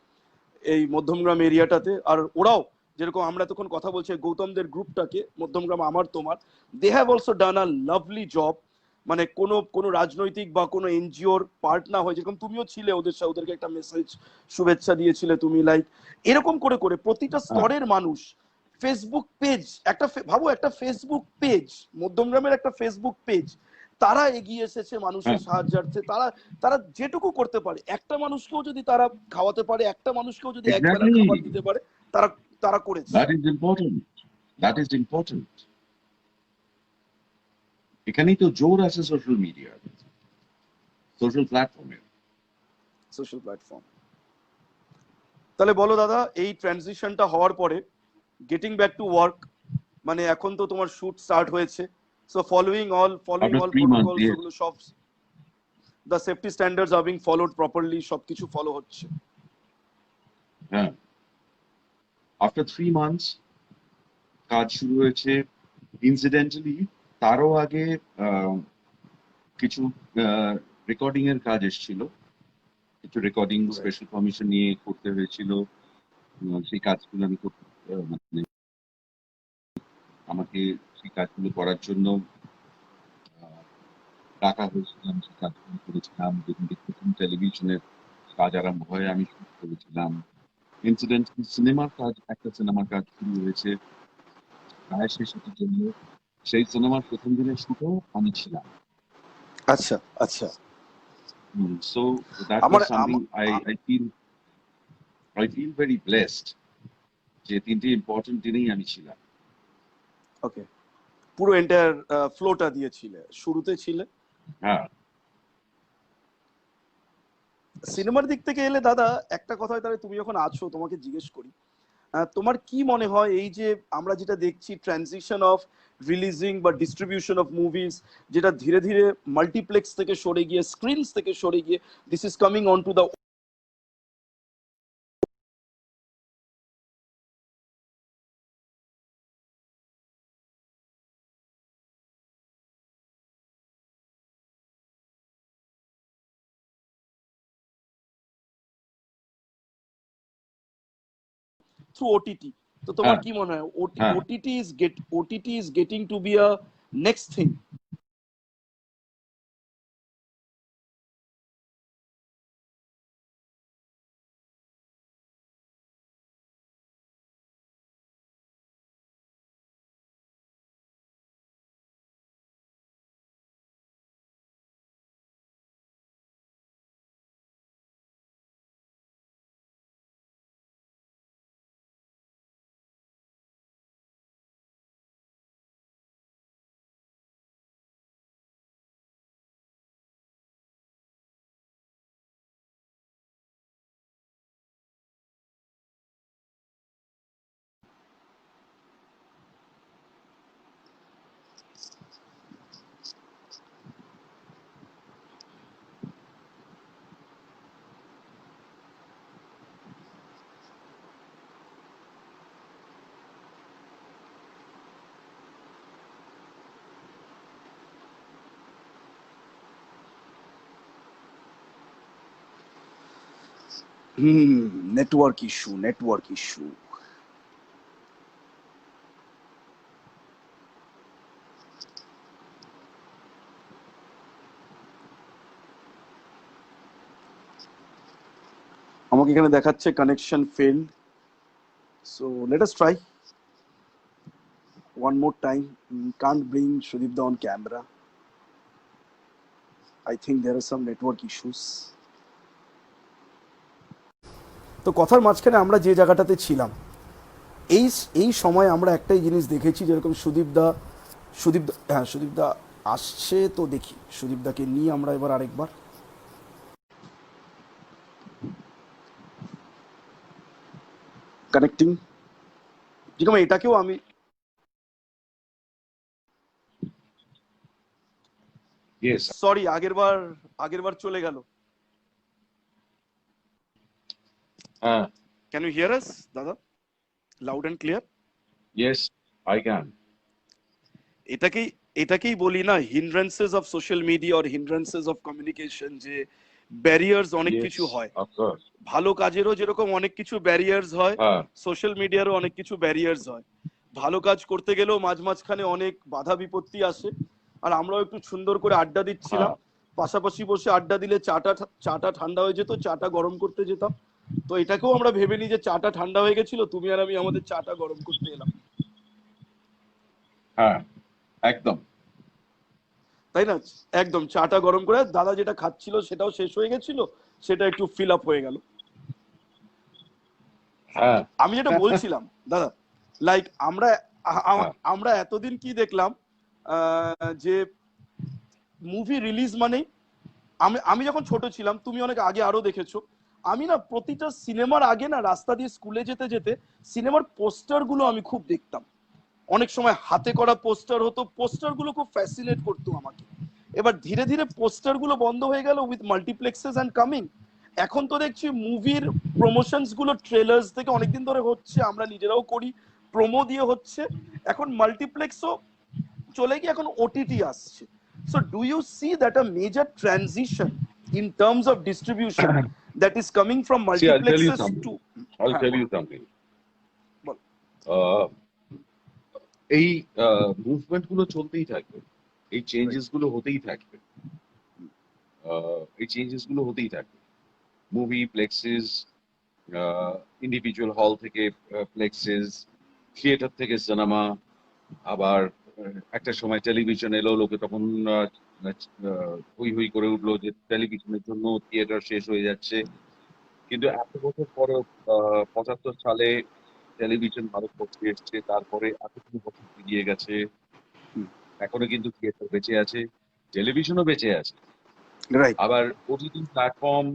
Speaker 1: এই মধ্যমগ্রাম এরিয়াটাতে। আর ওরাও যেরকম আমরা তখন কথা বলছি গৌতমদের গ্রুপটাকে, মধ্যমগ্রাম আমার তোমার, they have also done a lovely job. মানে কোনো কোনো রাজনৈতিক বা কোনো এনজিওর পার্ট না হয়, যেরকম তুমিও ছিলে ওদের সাথে, ওদেরকে একটা মেসেজ শুভেচ্ছা দিয়েছিলে তুমি, লাইক এরকম করে করে প্রতিটা
Speaker 2: হ্যাঁ,
Speaker 1: স্তরের মানুষ। ফেসবুক পেজ একটা ভাবো, একটা ফেসবুক পেজ, মধ্যমগ্রামের একটা ফেসবুক পেজ, তারা এগিয়ে এসেছে মানুষের
Speaker 2: হ্যাঁ,
Speaker 1: সাহায্যার্থে। তারা তারা যেটুকু করতে পারে, একটা মানুষকেও যদি তারা খাওয়াতে পারে, একটা মানুষকেও যদি এক বেলার খাবার
Speaker 2: exactly.
Speaker 1: দিতে পারে, তারা তারা করেছে।
Speaker 2: That is important. That is important. এখানেই তো জোর আছে সোশ্যাল মিডিয়া, সোশ্যাল প্ল্যাটফর্মে।
Speaker 1: Social platform. তাহলে বলো দাদা, এই ট্রানজিশনটা হওয়ার পরে গেটিং ব্যাক টু ওয়ার্ক, মানে এখন তো তোমার শুট স্টার্ট হয়েছে, so following
Speaker 2: After
Speaker 1: all
Speaker 2: 3 months,
Speaker 1: protocols,
Speaker 2: yes.
Speaker 1: ওগুলো সব, the safety standards are being followed properly, সবকিছু ফলো হচ্ছে।
Speaker 2: হ্যাঁ, আফটার 3 months কাজ শুরু হয়েছে। ইনসিডেন্টালি তারও আগে কিছু রেকর্ডিং এর কাজ এসেছিল, একটু রেকর্ডিং
Speaker 1: Right.
Speaker 2: স্পেশাল পারমিশন নিয়ে করতে হয়েছিল। সেই কাজগুলো আমি মানে আমাকে সেই কাজগুলো করার জন্য আহ, ডাকা হয়েছিল। আমি সেই কাজগুলো করেছিলাম। যেদিনকে প্রথম টেলিভিশনের কাজ আরম্ভ হয় আমি শুট করেছিলাম। ইনসিডেন্ট সিনেমার কাজ, একটা সিনেমার কাজ শুরু হয়েছে প্রায় শেষ হতে জন্য। সেই সিনেমার প্রথম দিনের শুটেও আমি ছিলাম।
Speaker 1: আচ্ছা আচ্ছা।
Speaker 2: সো দ্যাট
Speaker 1: আমার
Speaker 2: was something I feel very blessed যে তিনটি ইম্পর্টেন্ট দিনেই আমি ছিলাম।
Speaker 1: ওকে, পুরো এন্টায়ার ফ্লোটা দিয়েছিলে, শুরুতে ছিলে।
Speaker 2: হ্যাঁ,
Speaker 1: সিনেমার দিক থেকে এলে দাদা একটা কথা, তাহলে তুমি যখন আছো তোমাকে জিজ্ঞেস করি, তোমার কি মনে হয় এই যে আমরা যেটা দেখছি ট্রানজিশন অফ রিলিজিং বা ডিস্ট্রিবিউশন অফ মুভিজ, যেটা ধীরে ধীরে মাল্টিপ্লেক্স থেকে সরে গিয়ে স্ক্রিনস থেকে সরে গিয়ে this is coming on to the through OTT, তো তোমার
Speaker 2: হ্যাঁ,
Speaker 1: কি মনে হয়
Speaker 2: হ্যাঁ।
Speaker 1: OTT is getting to be a next thing? Network issue. আমাকে এখানে দেখাচ্ছে connection failed, so let us try one more time. Can't bring Sudipda on camera. I think there are some network issues. তো কথার মাঝখানে আমরা যে জায়গাটাতে ছিলাম, এই এই সময় আমরা একটাই জিনিস দেখেছি, যেরকম সুদীপদা আসছে, তো দেখি সুদীপদাকে নিয়ে আমরা এবার আরেকবার কানেক্টিং। যেরকম এটাকেও আমি
Speaker 2: Yes.
Speaker 1: সরি, আগেরবার চলে গেল। ক্যান ইউ হিয়ার আস দাদা, loud and clear?
Speaker 2: Yes, I can.
Speaker 1: এটাকেই বলি না, hindrances of social media or hindrances of communication, যে ব্যারিয়ার্স অনেক কিছু
Speaker 2: Yes,
Speaker 1: হয়।
Speaker 2: of course.
Speaker 1: ভালো কাজেরও যেরকম অনেক কিছু ব্যারিয়ার্স হয়, সোশ্যাল মিডিয়ারও অনেক কিছু ব্যারিয়ার্স হয়। ভালো কাজ করতে গেলেও মাঝখানে অনেক বাধা বিপত্তি আসে। আর আমরাও একটু সুন্দর করে আড্ডা দিচ্ছিলাম, পাশাপাশি বসে আড্ডা দিলে চাটা ঠান্ডা হয়ে যেত, চাটা গরম করতে যেতাম। তো এটাকেও আমরা ভেবে নিই যে চাটা ঠান্ডা হয়ে গেছিল, তুমি আর আমি আমাদের চাটা গরম করতে এলাম,
Speaker 2: হ্যাঁ, একদম
Speaker 1: তাই না? একদম চাটা গরম করে দাদা যেটা খাচ্ছিল সেটাও শেষ হয়ে গেছিল, সেটা একটু ফিল আপ হয়ে গেল।
Speaker 2: হ্যাঁ।
Speaker 1: আমি যেটা বলছিলাম দাদা, লাইক আমরা এতদিন কি দেখলাম, যে মুভি রিলিজ মানে, আমি যখন ছোট ছিলাম, তুমি অনেক আগে আরো দেখেছো, আমি না প্রতিটা সিনেমার আগে না রাস্তা দিয়ে স্কুলে যেতে যেতে সিনেমার পোস্টার গুলো আমি খুব দেখতাম। অনেক সময় হাতে করা পোস্টার হতো, পোস্টার গুলো খুব ফ্যাসিনেট করতো আমাকে। এবার ধীরে ধীরে পোস্টার গুলো বন্ধ হয়ে গেল উইথ মাল্টিপ্লেক্সেস এন্ড কামিং। এখন তো দেখছি মুভির প্রমোশনস গুলো ট্রেলার্স থেকে অনেকদিন ধরে হচ্ছে, আমরা নিজেরাও করি, প্রোমো দিয়ে হচ্ছে। এখন মাল্টিপ্লেক্সও চলে গিয়ে এখন ওটিটি আসছে। So do you see that a major transition in terms of distribution, that is coming from
Speaker 2: See, I'll tell you
Speaker 1: multiplexes
Speaker 2: something.
Speaker 1: to
Speaker 2: I'll
Speaker 1: হ্যাঁ
Speaker 2: tell
Speaker 1: ball
Speaker 2: you something.
Speaker 1: Ball
Speaker 2: Uh, এই movement গুলো চলতেই থাকবে, এই
Speaker 1: right
Speaker 2: changes গুলো হতেই থাকবে, এই চেঞ্জেস গুলো হতেই থাকবে। মুভি প্লেক্সেস, ইন্ডিভিজুয়াল হল থেকে প্লেক্সেস, থিয়েটার থেকে সিনেমা, আবার একটা সময় টেলিভিশন এলো, লোকে তখন হই হই করে উঠলো যে টেলিভিশনের জন্য থিয়েটার শেষ হয়ে যাচ্ছে। কিন্তু এত বছর পরে 75 সালে টেলিভিশন ভারতবর্ষে এসছে, তারপরে এতগুলো বছর পেরিয়ে গেছে,
Speaker 1: হুম
Speaker 2: এখনো কিন্তু থিয়েটার বেঁচে আছে, টেলিভিশনও বেঁচে আছে।
Speaker 1: রাইট
Speaker 2: আবার ওটিটি প্ল্যাটফর্ম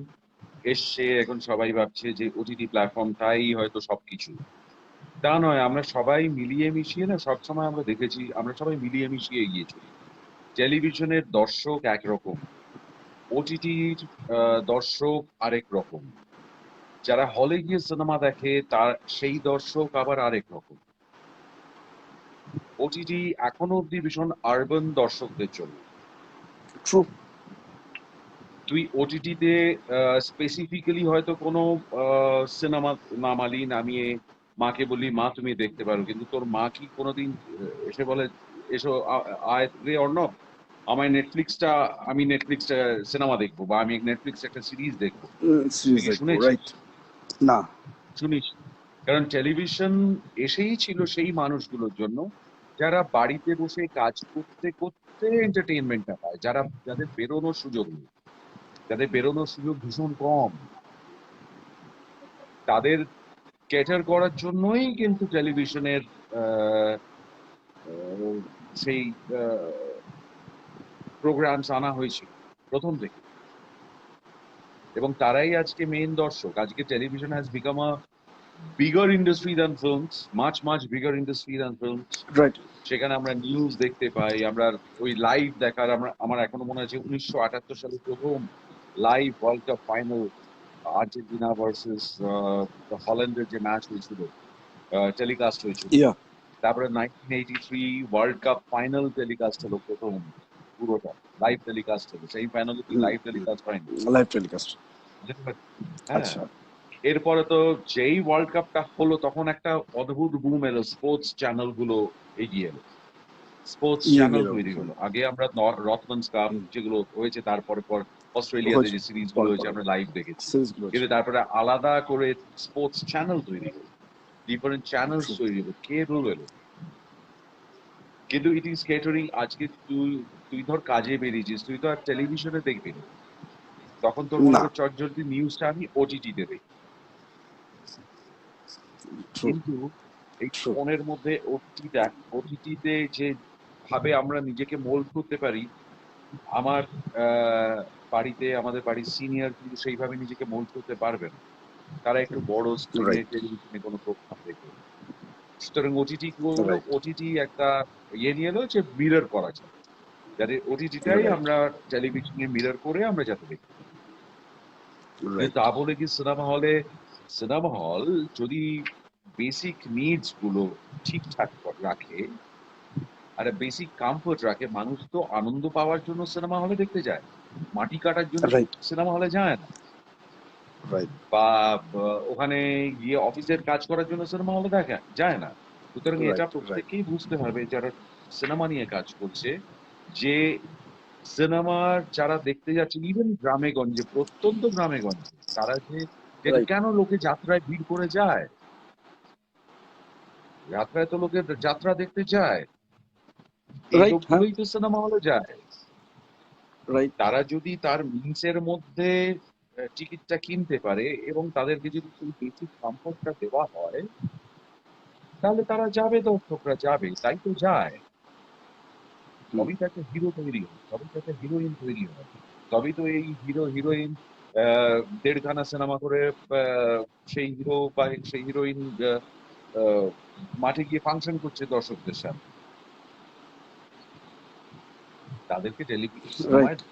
Speaker 2: এসছে, এখন সবাই ভাবছে যে ওটিটি প্ল্যাটফর্মটাই হয়তো সবকিছু। তা নয়, আমরা সবাই মিলিয়ে মিশিয়ে না, সবসময় আমরা দেখেছি আমরা সবাই মিলিয়ে মিশিয়ে এগিয়ে চলি। টেলিভিশনের দর্শক একরকম, ওটিটির দর্শক আরেক রকম, যারা হলে গিয়ে সিনেমা দেখে তার সেই দর্শক আবার আরেক রকম। ওটিটি এখনো অব্দি ভীষণ আরবান দর্শকদের জন্য।
Speaker 1: ট্রু
Speaker 2: তুই ওটিটিতে স্পেসিফিক্যালি হয়তো কোনো সিনেমা নামিয়ে মাকে বললি মা তুমি দেখতে পারো, কিন্তু তোর মা কি কোনোদিন এসে বলে এসো আয় রে অর্ণব আমি নেটফ্লিক্সটা সিনেমা দেখবো, বা আমি নেটফ্লিক্স একটা সিরিজ দেখবো? তুই
Speaker 1: সিরিজ
Speaker 2: কি
Speaker 1: দেখবো
Speaker 2: শুনেছিস?
Speaker 1: রাইট না
Speaker 2: শুনিস? কারণ টেলিভিশন এসেই ছিল সেই মানুষগুলোর জন্য যারা বাড়িতে বসে কাজ করতে করতে এন্টারটেইনমেন্টটা পায়, যাদের বেরোনোর সুযোগ নেই, যাদের বেরোনোর সুযোগ ভীষণ কম, তাদের ক্যাটার করার জন্যই কিন্তু টেলিভিশনের আহ, আহ, সেই প্রোগ্রামস আনা হয়েছিল প্রথম থেকে, এবং তারাই আজকে মেইন দর্শক। আজকে television has become a bigger industry than films, much bigger industry than films.
Speaker 1: Right
Speaker 2: সেখানে আমরা নিউজ দেখতে পাই, আমরা ওই লাইভ দেখার, আমার এখনো মনে আছে 1978 সালে প্রথম live world cup final Argentina versus হল্যান্ডের যে ম্যাচ হয়েছিল, টেলিকাস্ট হয়েছিল।
Speaker 1: ইয়া
Speaker 2: তারপরে 1983 ওয়ার্ল্ড কাপ ফাইনাল টেলিকাস্ট হলো, প্রথম পুরোটা লাইভ টেলিকাস্ট হলো। সেই ফাইনালে কি লাইভ টেলিকাস্ট হয়নি?
Speaker 1: লাইভ টেলিকাস্ট
Speaker 2: হ্যাঁ,
Speaker 1: আচ্ছা
Speaker 2: এরপরে তো যেই ওয়ার্ল্ড কাপটা হলো তখন একটা অদ্ভুত বুম এলো, স্পোর্টস চ্যানেল গুলো এগিয়ে এলো, স্পোর্টস
Speaker 1: ইয়ে
Speaker 2: চ্যানেল
Speaker 1: গেল
Speaker 2: তৈরি হলো। আগে আমরা রথমান্স কাপ যেগুলো হয়েছে, তারপরে পর অস্ট্রেলিয়াতে
Speaker 1: হয়েছে
Speaker 2: যে সিরিজ গুলো
Speaker 1: পরে
Speaker 2: হয়েছে
Speaker 1: পরে
Speaker 2: আমরা লাইভ দেখেছি,
Speaker 1: সিরিজগুলো
Speaker 2: কিন্তু তারপরে আলাদা করে স্পোর্টস চ্যানেল তৈরি হলো, ডিফারেন্ট চ্যানেলস তৈরি হলো, কেবল এলো। কিন্তু ইট ইজ কেটারিং। আজকে তুই ধর কাজে বেরিয়েছিস, তুই তো আর টেলিভিশনে দেখবি না, তখন তোর মনে
Speaker 1: না
Speaker 2: কর চটজলদি নিউজটা আমি ওটিটিতে দেখি।
Speaker 1: ট্রু
Speaker 2: কিন্তু এই
Speaker 1: ট্রু
Speaker 2: ফোনের মধ্যে ওটিটিতে যে ভাবে আমরা নিজেকে মোল্ড করতে পারি, আমার বাড়িতে, আমাদের বাড়ির সিনিয়র কিন্তু সেইভাবে নিজেকে মোল্ড করতে পারবে না, তারা একটু বড় স্ক্রিনে
Speaker 1: রাইট
Speaker 2: টেলিভিশনে কোনো প্রোগ্রাম দেখবে। সুতরাং
Speaker 1: রাইট
Speaker 2: ওটিটি একটা ইয়ে নিয়ে এলো যে মিরর করা যায়, যাতে ওটিটিটাই
Speaker 1: রাইট
Speaker 2: আমরা টেলিভিশনে মিরর করে আমরা যাতে দেখি। কিন্তু
Speaker 1: রাইট
Speaker 2: তা বলে কি সিনেমা হল যদি বেসিক নিডস গুলো ঠিকঠাক রাখে, আর বেসিক কমফোর্ট রাখে, মানুষ তো আনন্দ পাওয়ার জন্য সিনেমা হলে দেখতে যায়, মাটি কাটার জন্য
Speaker 1: রাইট
Speaker 2: সিনেমা হলে যায় না,
Speaker 1: রাইট
Speaker 2: বা ওখানে গিয়ে অফিসের কাজ করার জন্য সিনেমা হলে দেখা যায় না। সুতরাং এটা
Speaker 1: রাইট রাইট
Speaker 2: প্রত্যেককেই বুঝতে হবে যারা সিনেমা নিয়ে কাজ করছে, যে সিনেমার যারা দেখতে যাচ্ছে ইভেন গ্রামে গঞ্জে, প্রত্যন্ত গ্রামে গঞ্জে, তারা যে
Speaker 1: রাইট
Speaker 2: কেন লোকে যাত্রায় ভিড় করে যায়, যাত্রায় তো লোকে যাত্রা দেখতে যায়, এই
Speaker 1: রাইট হ্যাঁ
Speaker 2: লোকগুলোই তো সিনেমা হলে যায়।
Speaker 1: রাইট
Speaker 2: তারা যদি তার মিনসের মধ্যে টিকিটটা কিনতে পারে এবং তাদেরকে যদি সেই বেসিক কমফোর্টটা দেওয়া হয়, তাহলে তারা যাবে, দর্শকরা যাবে, তাই তো যায়। তবেই তো একটা হিরো তৈরি হয়, তবেই তো একটা হিরোইন তৈরি হয়, তবেই তো এই হিরো হিরোইন দেড়খানা সিনেমা করে সেই হিরো বা সেই হিরোইন মাঠে গিয়ে ফাংশন করছে দর্শকদের সামনে। তাদেরকে টেলিভিশন সিনেমায়
Speaker 1: রাইট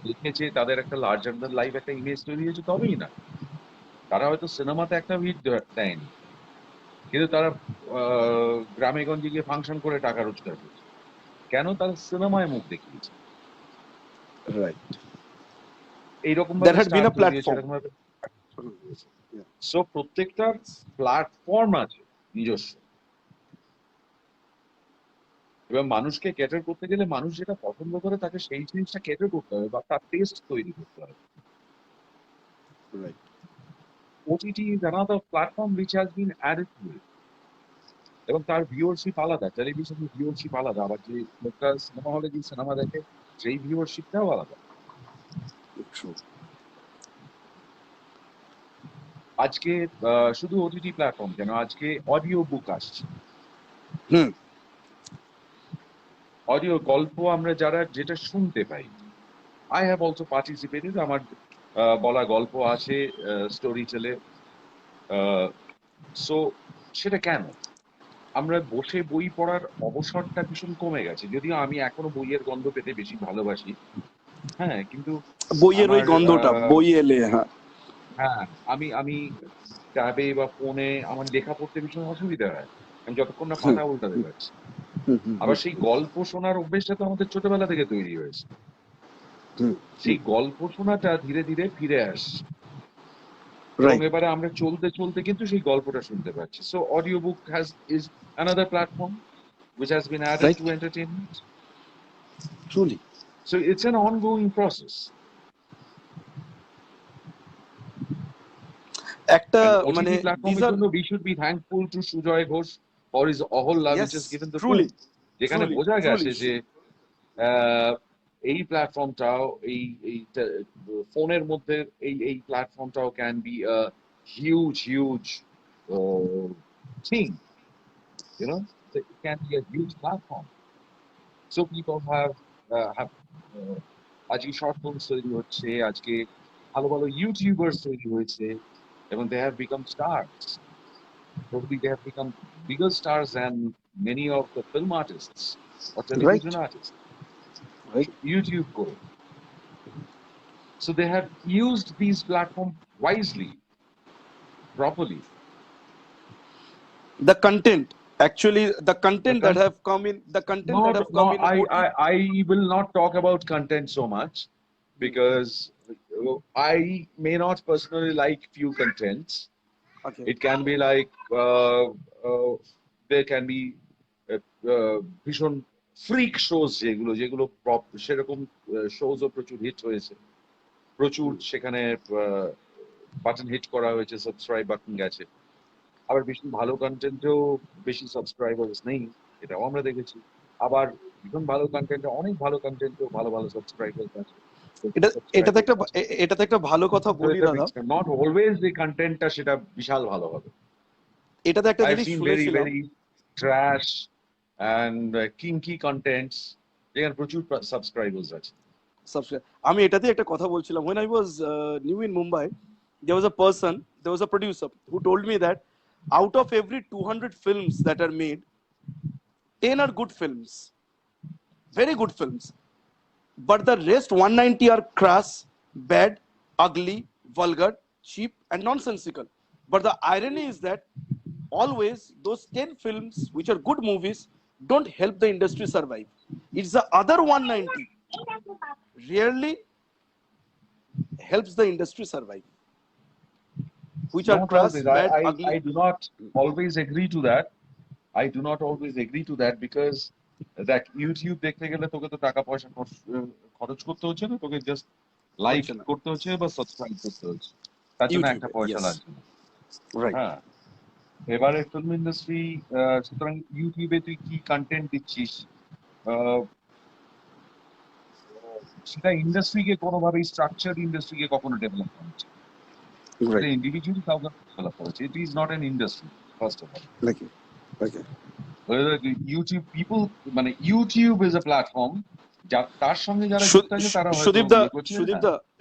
Speaker 2: দেখেছে, তাদের একটা লার্জার দ্যান লাইফ একটা ইমেজ তৈরি হয়েছে, তবেই না। তারা হয়তো সিনেমাতে একটা হিট দেয়নি, কিন্তু তারা গ্রামে গঞ্জে গিয়ে ফাংশন করে টাকা রোজগার করছে। কেন? তারা সিনেমায় মুখ দেখিয়েছে।
Speaker 1: রাইট
Speaker 2: এইরকম
Speaker 1: দ্যাট
Speaker 2: ভাবে
Speaker 1: হ্যাড বিন
Speaker 2: স্টার
Speaker 1: আ
Speaker 2: তৈরি হয়েছে,
Speaker 1: প্ল্যাটফর্ম
Speaker 2: এরকম ভাবে সো প্রত্যেকটার প্ল্যাটফর্ম আছে নিজস্ব, এবং মানুষকে ক্যাটার করতে গেলে মানুষ যেটা পছন্দ করে তাকে সেই জিনিসটা ক্যাটার করতে হবে বা তার টেস্ট তৈরি করতে হবে।
Speaker 1: Right.
Speaker 2: OTT is another platform which has been added to it, এবং তার ভিউয়ারশিপ আলাদা, টেলিভিশনের ভিউয়ারশিপ আলাদা, আবার যে লোকটা সিনেমা হলে গিয়ে সিনেমা দেখে সেই ভিউয়ারশিপটাও আলাদা।
Speaker 1: True.
Speaker 2: আজকে শুধু ওটিটি প্ল্যাটফর্ম কেন, আজকে অডিও বুক আসছে,
Speaker 1: হুম
Speaker 2: অডিও গল্প আমরা যারা যেটা শুনতে পাই। আই হ্যাভ অলসো পার্টিসিপেটেড, আমার বলা গল্প আছে স্টোরি টেলে। সো সেটা কেন, আমরা বসে বই পড়ার অবসরটা ভীষণ কমে গেছে, যদিও আমি এখনো বইয়ের গন্ধ পেতে বেশি ভালোবাসি। হ্যাঁ, কিন্তু
Speaker 1: বইয়ের ওই
Speaker 2: আমার
Speaker 1: গন্ধটা বই এলে, হ্যাঁ
Speaker 2: হ্যাঁ, আমি আমি ট্যাবে বা ফোনে আমার লেখা পড়তে ভীষণ অসুবিধা হয়, আমি যতক্ষণ না পাতা উল্টাতে পারছি। আবার সেই গল্প শোনার অভ্যেসটা তো আমাদের ছোটবেলা থেকে তৈরি হয়েছে, সেই গল্প শোনাটা ধীরে ধীরে ফিরে আসছে, এবং
Speaker 1: রাইট।
Speaker 2: এবারে আমরা চলতে চলতে কিন্তু সেই গল্পটা শুনতে পাচ্ছি। So audio book is another platform which has been added
Speaker 1: right,
Speaker 2: to entertainment.
Speaker 1: Truly.
Speaker 2: So it's an ongoing process.
Speaker 1: একটা
Speaker 2: And
Speaker 1: মানে
Speaker 2: OTT platform
Speaker 1: these
Speaker 2: এর
Speaker 1: are,
Speaker 2: জন্য we should be thankful to Sujoy Ghosh for his Aholla
Speaker 1: yes,
Speaker 2: which has given the
Speaker 1: truly,
Speaker 2: boom, যেখানে
Speaker 1: truly,
Speaker 2: বোঝা
Speaker 1: truly,
Speaker 2: গেছে যে এই প্ল্যাটফর্মটাও এই এই ফোনের মধ্যে এই প্ল্যাটফর্মটাও can be a huge thing, you know, it can be a huge platform. So people have আজকে শর্ট ফিল্ম তৈরি হচ্ছে, আজকে ভালো ভালো ইউটিউবার্স তৈরি হয়েছে, এবং they have become stars. Probably they have become bigger stars than many of the film artists or television
Speaker 1: right,
Speaker 2: artists.
Speaker 1: right.
Speaker 2: YouTube go. So they have used these platforms wisely, properly.
Speaker 1: The content, actually the
Speaker 2: The
Speaker 1: content that have come in, the content that have
Speaker 2: no,
Speaker 1: come in OTT.
Speaker 2: I will not talk about content so much, because I may not personally like few contents.
Speaker 1: Okay,
Speaker 2: It can be like there can be ভীষণ freak shows, যেগুলো যেগুলো সেরকম শোজও প্রচুর hit হয়েছে, প্রচুর সেখানে button hit করা হয়েছে, সাবস্ক্রাইব বাটন গেছে। আবার বেশি ভালো কন্টেন্টেও বেশি সাবস্ক্রাইবার্স নেই, এটাও আমরা দেখেছি। আবার ভীষণ ভালো কন্টেন্টে, অনেক ভালো কন্টেন্টেও ভালো ভালো সাবস্ক্রাইবার্স আছে,
Speaker 1: এটা এটাতে
Speaker 2: সাবস্ক্রাইবার্স
Speaker 1: একটা
Speaker 2: আছে।
Speaker 1: এটাতে একটা ভালো কথা বলি দাদা,
Speaker 2: নট অলওয়েজ যে কন্টেন্টটা সেটা বিশাল ভালো হবে।
Speaker 1: এটাতে একটা
Speaker 2: আই হ্যাভ
Speaker 1: জিনিস
Speaker 2: সিন ভেরি
Speaker 1: শুনেছিলাম।
Speaker 2: ভেরি ট্র্যাশ অ্যান্ড কিঙ্কি কন্টেন্টস যেখানে প্রচুর সাবস্ক্রাইবার্স আছে।
Speaker 1: আমি এটাতে একটা কথা বলছিলাম, when I was new in Mumbai, there was a person, there was a producer who told me that out of every 200 films that are made, 10 are good films, very good films, but the rest 190 are crass, bad, ugly, vulgar, cheap and nonsensical. But the irony is that always those 10 films which are good movies don't help the industry survive. It's the other 190 rarely helps the industry survive, which are
Speaker 2: Not
Speaker 1: crass,
Speaker 2: always.
Speaker 1: bad, ugly.
Speaker 2: I do not always agree to that. I do not always agree to that, because দেখ YouTube দেখতে গেলে তোকে তো টাকা পয়সা খরচ করতে হচ্ছে না, তোকে জাস্ট লাইক
Speaker 1: হচ্ছে না।
Speaker 2: করতে হচ্ছে বা সাবস্ক্রাইব করতে হচ্ছে, তার জন্য
Speaker 1: YouTube,
Speaker 2: একটা পয়সা
Speaker 1: yes,
Speaker 2: লাগছে না।
Speaker 1: right.
Speaker 2: হ্যাঁ, এবারে ফিল্ম ইন্ডাস্ট্রি, সুতরাং ইউটিউবে তুই কি কন্টেন্ট দিচ্ছিস, আহ, সেটা ইন্ডাস্ট্রিকে কোনোভাবেই স্ট্রাকচার্ড ইন্ডাস্ট্রিকে কখনো ডেভেলপ করা হচ্ছে, সেটা
Speaker 1: Right.
Speaker 2: ইন্ডিভিজুয়ালি কাউকে ডেভেলপ করা হচ্ছে। It is not an industry first of all.
Speaker 1: Okay. Okay.
Speaker 2: YouTube people, মানে ইউটিউব ইজ আ প্ল্যাটফর্ম, তার সঙ্গে যারা যুক্ত আছে তারা হয়তো ইয়ে করছে।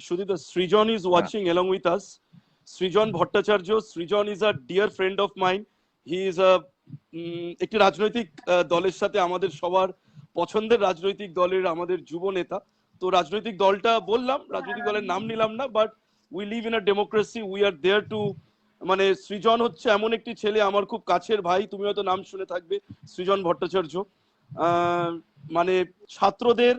Speaker 1: Sudip the Srijan is watching along with us. Srijan Bhattacharya, Srijan is a dear friend of mine. He is a একটি রাজনৈতিক দলের সাথে আমাদের সবার পছন্দের রাজনৈতিক দলের আমাদের যুব নেতা। তো রাজনৈতিক দলটা বললাম, রাজনৈতিক দলের নাম নিলাম না, but we live in a democracy, we are there too, মানে সৃজন হচ্ছে এমন একটি ছেলে, আমার খুব কাছের ভাই, তুমি হয়তো নাম শুনে থাকবে, সৃজন ভট্টাচার্য। মানে ছাত্রদের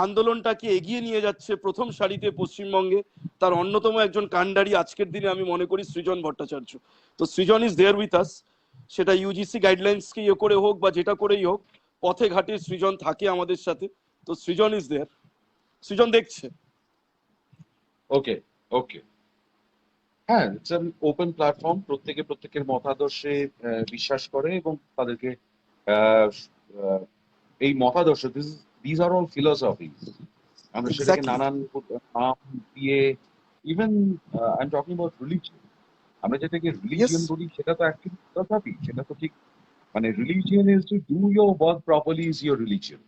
Speaker 1: আন্দোলনটাকে এগিয়ে নিয়ে যাচ্ছে প্রথম সারিতে পশ্চিমবঙ্গে, তার অন্যতম একজন কাণ্ডারি আজকের দিনে আমি মনে করি সৃজন ভট্টাচার্য। তো সৃজন ইজ দেয়ার উইথ আস, সেটা ইউজিসি গাইডলাইন্সকে ইয়ে করে হোক বা যেটা করেই হোক, পথে ঘাটে সৃজন থাকে আমাদের সাথে। তো সৃজন ইজ দেয়ার, সৃজন দেখছে।
Speaker 2: ওকে, ওকে, হ্যাঁ, ইটস অ্যান ওপেন প্ল্যাটফর্ম। প্রত্যেকে প্রত্যেকের মতাদর্শে বিশ্বাস করে এবং তাদেরকে আহ, আহ, এই মতাদর্শ, দিজ আর অল ফিলোসফি, আমরা সেটাকে
Speaker 1: এক্স্যাক্টলি,
Speaker 2: নানান নাম দিয়ে, even I am talking about religion, আমরা যেটাকে
Speaker 1: ইয়েস,
Speaker 2: রিলিজিয়ন বলি সেটা তো অ্যাকচুয়ালি ফিলোসফি, সেটা তো ঠিক, মানে religion is to do your work properly is your religion.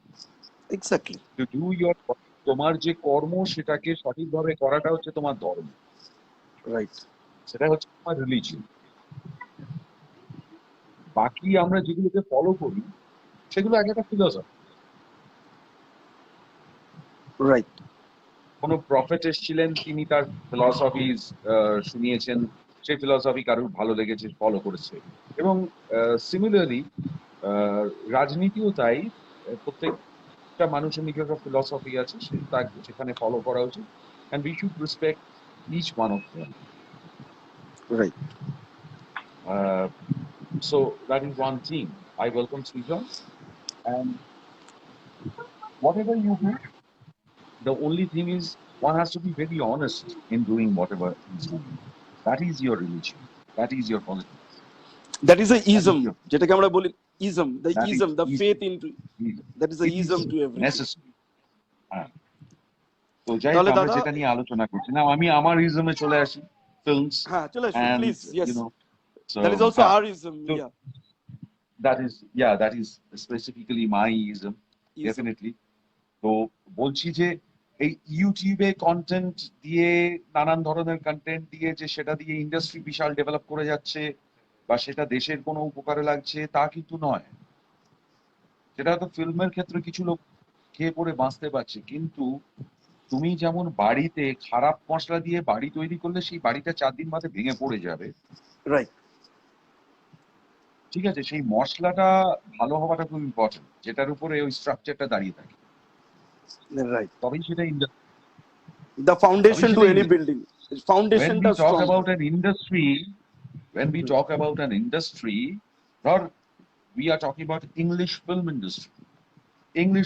Speaker 1: Exactly,
Speaker 2: to do your, তোমার যে কর্ম সেটাকে সঠিকভাবে করাটা হচ্ছে তোমার ধর্ম,
Speaker 1: রাইট,
Speaker 2: সেটা হচ্ছে তোমার রিলিজিয়ন। বাকি আমরা যেগুলোকে ফলো করি সেগুলো এক একটা ফিলোসফি।
Speaker 1: রাইট,
Speaker 2: কোনো প্রফেট এসেছিলেন, তিনি তার ফিলসফি শুনিয়েছেন, সেই ফিলসফি কারোর ভালো লেগেছে, ফলো করেছে। এবং সিমিলারলি রাজনীতিও তাই, প্রত্যেকটা মানুষের নিজস্ব ফিলসফি আছে, সেখানে ফলো করা উচিত, and we should respect each one of them.
Speaker 1: Right.
Speaker 2: So that is one thing. I welcome Srijan, and whatever you do, the only thing is one has to be very honest in doing whatever he's doing. That is your religion. That is your politics.
Speaker 1: That is a
Speaker 2: That is
Speaker 1: ism,
Speaker 2: your.
Speaker 1: যেটাকে আমরা বলি ism, the
Speaker 2: That is
Speaker 1: ism, the faith
Speaker 2: easy.
Speaker 1: Into,
Speaker 2: Easy.
Speaker 1: That is the
Speaker 2: It is
Speaker 1: ism two everything.
Speaker 2: necessary. হ্যাঁ। তো যাই হোক,
Speaker 1: তাহলে
Speaker 2: আমরা
Speaker 1: দাদা,
Speaker 2: যেটা নিয়ে আলোচনা করছি না, আমি আমার ইজমে চলে আসি, ফিল্মস
Speaker 1: হ্যাঁ চলে আসুন
Speaker 2: and
Speaker 1: please. Yes,
Speaker 2: so
Speaker 1: that is also
Speaker 2: হ্যাঁ,
Speaker 1: আর ইজম।
Speaker 2: তো
Speaker 1: ইয়া,
Speaker 2: that is specifically my ism,
Speaker 1: ism,
Speaker 2: definitely. তো বলছি যে এই ইউটিউবে কন্টেন্ট দিয়ে, নানান ধরনের কন্টেন্ট দিয়ে যে সেটা দিয়ে ইন্ডাস্ট্রি বিশাল ডেভেলপ করে যাচ্ছে বা সেটা দেশের কোনো উপকারে লাগছে তা কিন্তু নয়। সেটা তো ফিল্মের ক্ষেত্রে কিছু লোক খেয়ে পড়ে বাঁচতে পারছে, কিন্তু তুমি যেমন বাড়িতে খারাপ মশলা দিয়ে বাড়ি তৈরি করলে সেই বাড়িটা 4 দিন বাদে ভেঙে পড়ে যাবে,
Speaker 1: রাইট,
Speaker 2: ঠিক আছে, সেই মশলাটা ভালো হওয়াটা খুব ইম্পর্টেন্ট, যেটার উপরে ওই স্ট্রাকচারটা দাঁড়িয়ে থাকে,
Speaker 1: রাইট।
Speaker 2: তবেই সেটা
Speaker 1: দ্য
Speaker 2: তবেই
Speaker 1: ফাউন্ডেশন টু
Speaker 2: সেটা
Speaker 1: any
Speaker 2: industry.
Speaker 1: Building,
Speaker 2: when we
Speaker 1: ফাউন্ডেশনটা
Speaker 2: talk
Speaker 1: strong
Speaker 2: about
Speaker 1: হয়।
Speaker 2: an industry when we talk about an industry, or we are talking about English film
Speaker 1: right,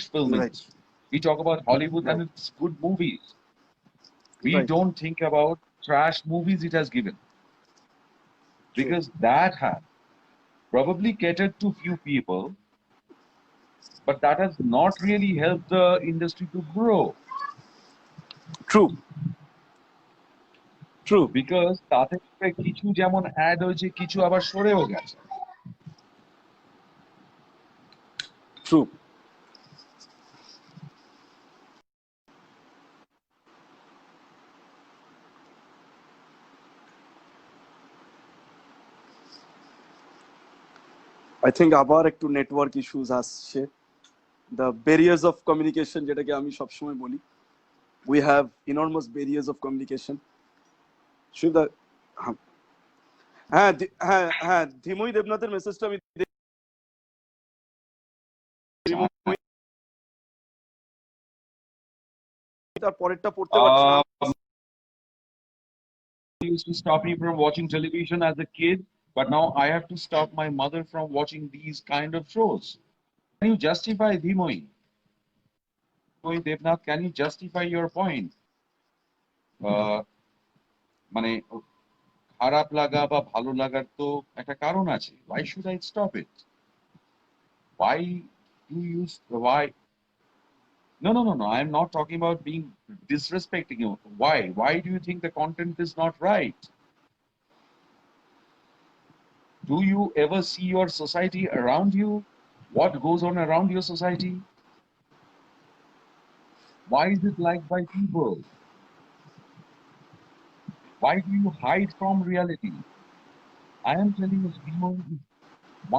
Speaker 2: industry. We talk about Hollywood and
Speaker 1: right,
Speaker 2: its good movies. We
Speaker 1: right,
Speaker 2: don't think about trash movies it has given, because that has probably catered to few people, but that has not really helped the industry to grow,
Speaker 1: true, true,
Speaker 2: because তাতে করে কিছু যেমন add হয়েছে, কিছু আবার সরেও গেছে।
Speaker 1: True. I think আবার একটু নেটওয়ার্ক ইস্যুস আসছে। দ্য ব্যারিয়ার্স অফ কমিউনিকেশন, যেটাকে আমি সবসময় বলি, we have enormous barriers of communication. সুবিধা, হ্যাঁ, হ্যাঁ, হ্যাঁ, হ্যাঁ, ধীমই দেবনাথের মেসেজটা আমি তার পরেরটা পড়তে পারছি না।
Speaker 2: Used to stop me from watching television as a kid, but now I have to stop my mother from watching these kind of shows. Can you justify Dhimoi? Devnath, can you justify your point? মানে খারাপ লাগা বা ভালো লাগার তো একটা কারণ আছে। Why should I stop it? Why do you why? No. I'm not talking about being disrespecting you. Why? Why do you think the content is not right? Do you ever see your society around you? What goes on around your society? Why is it liked by people? Why do you hide from reality? I am telling you, Srimo,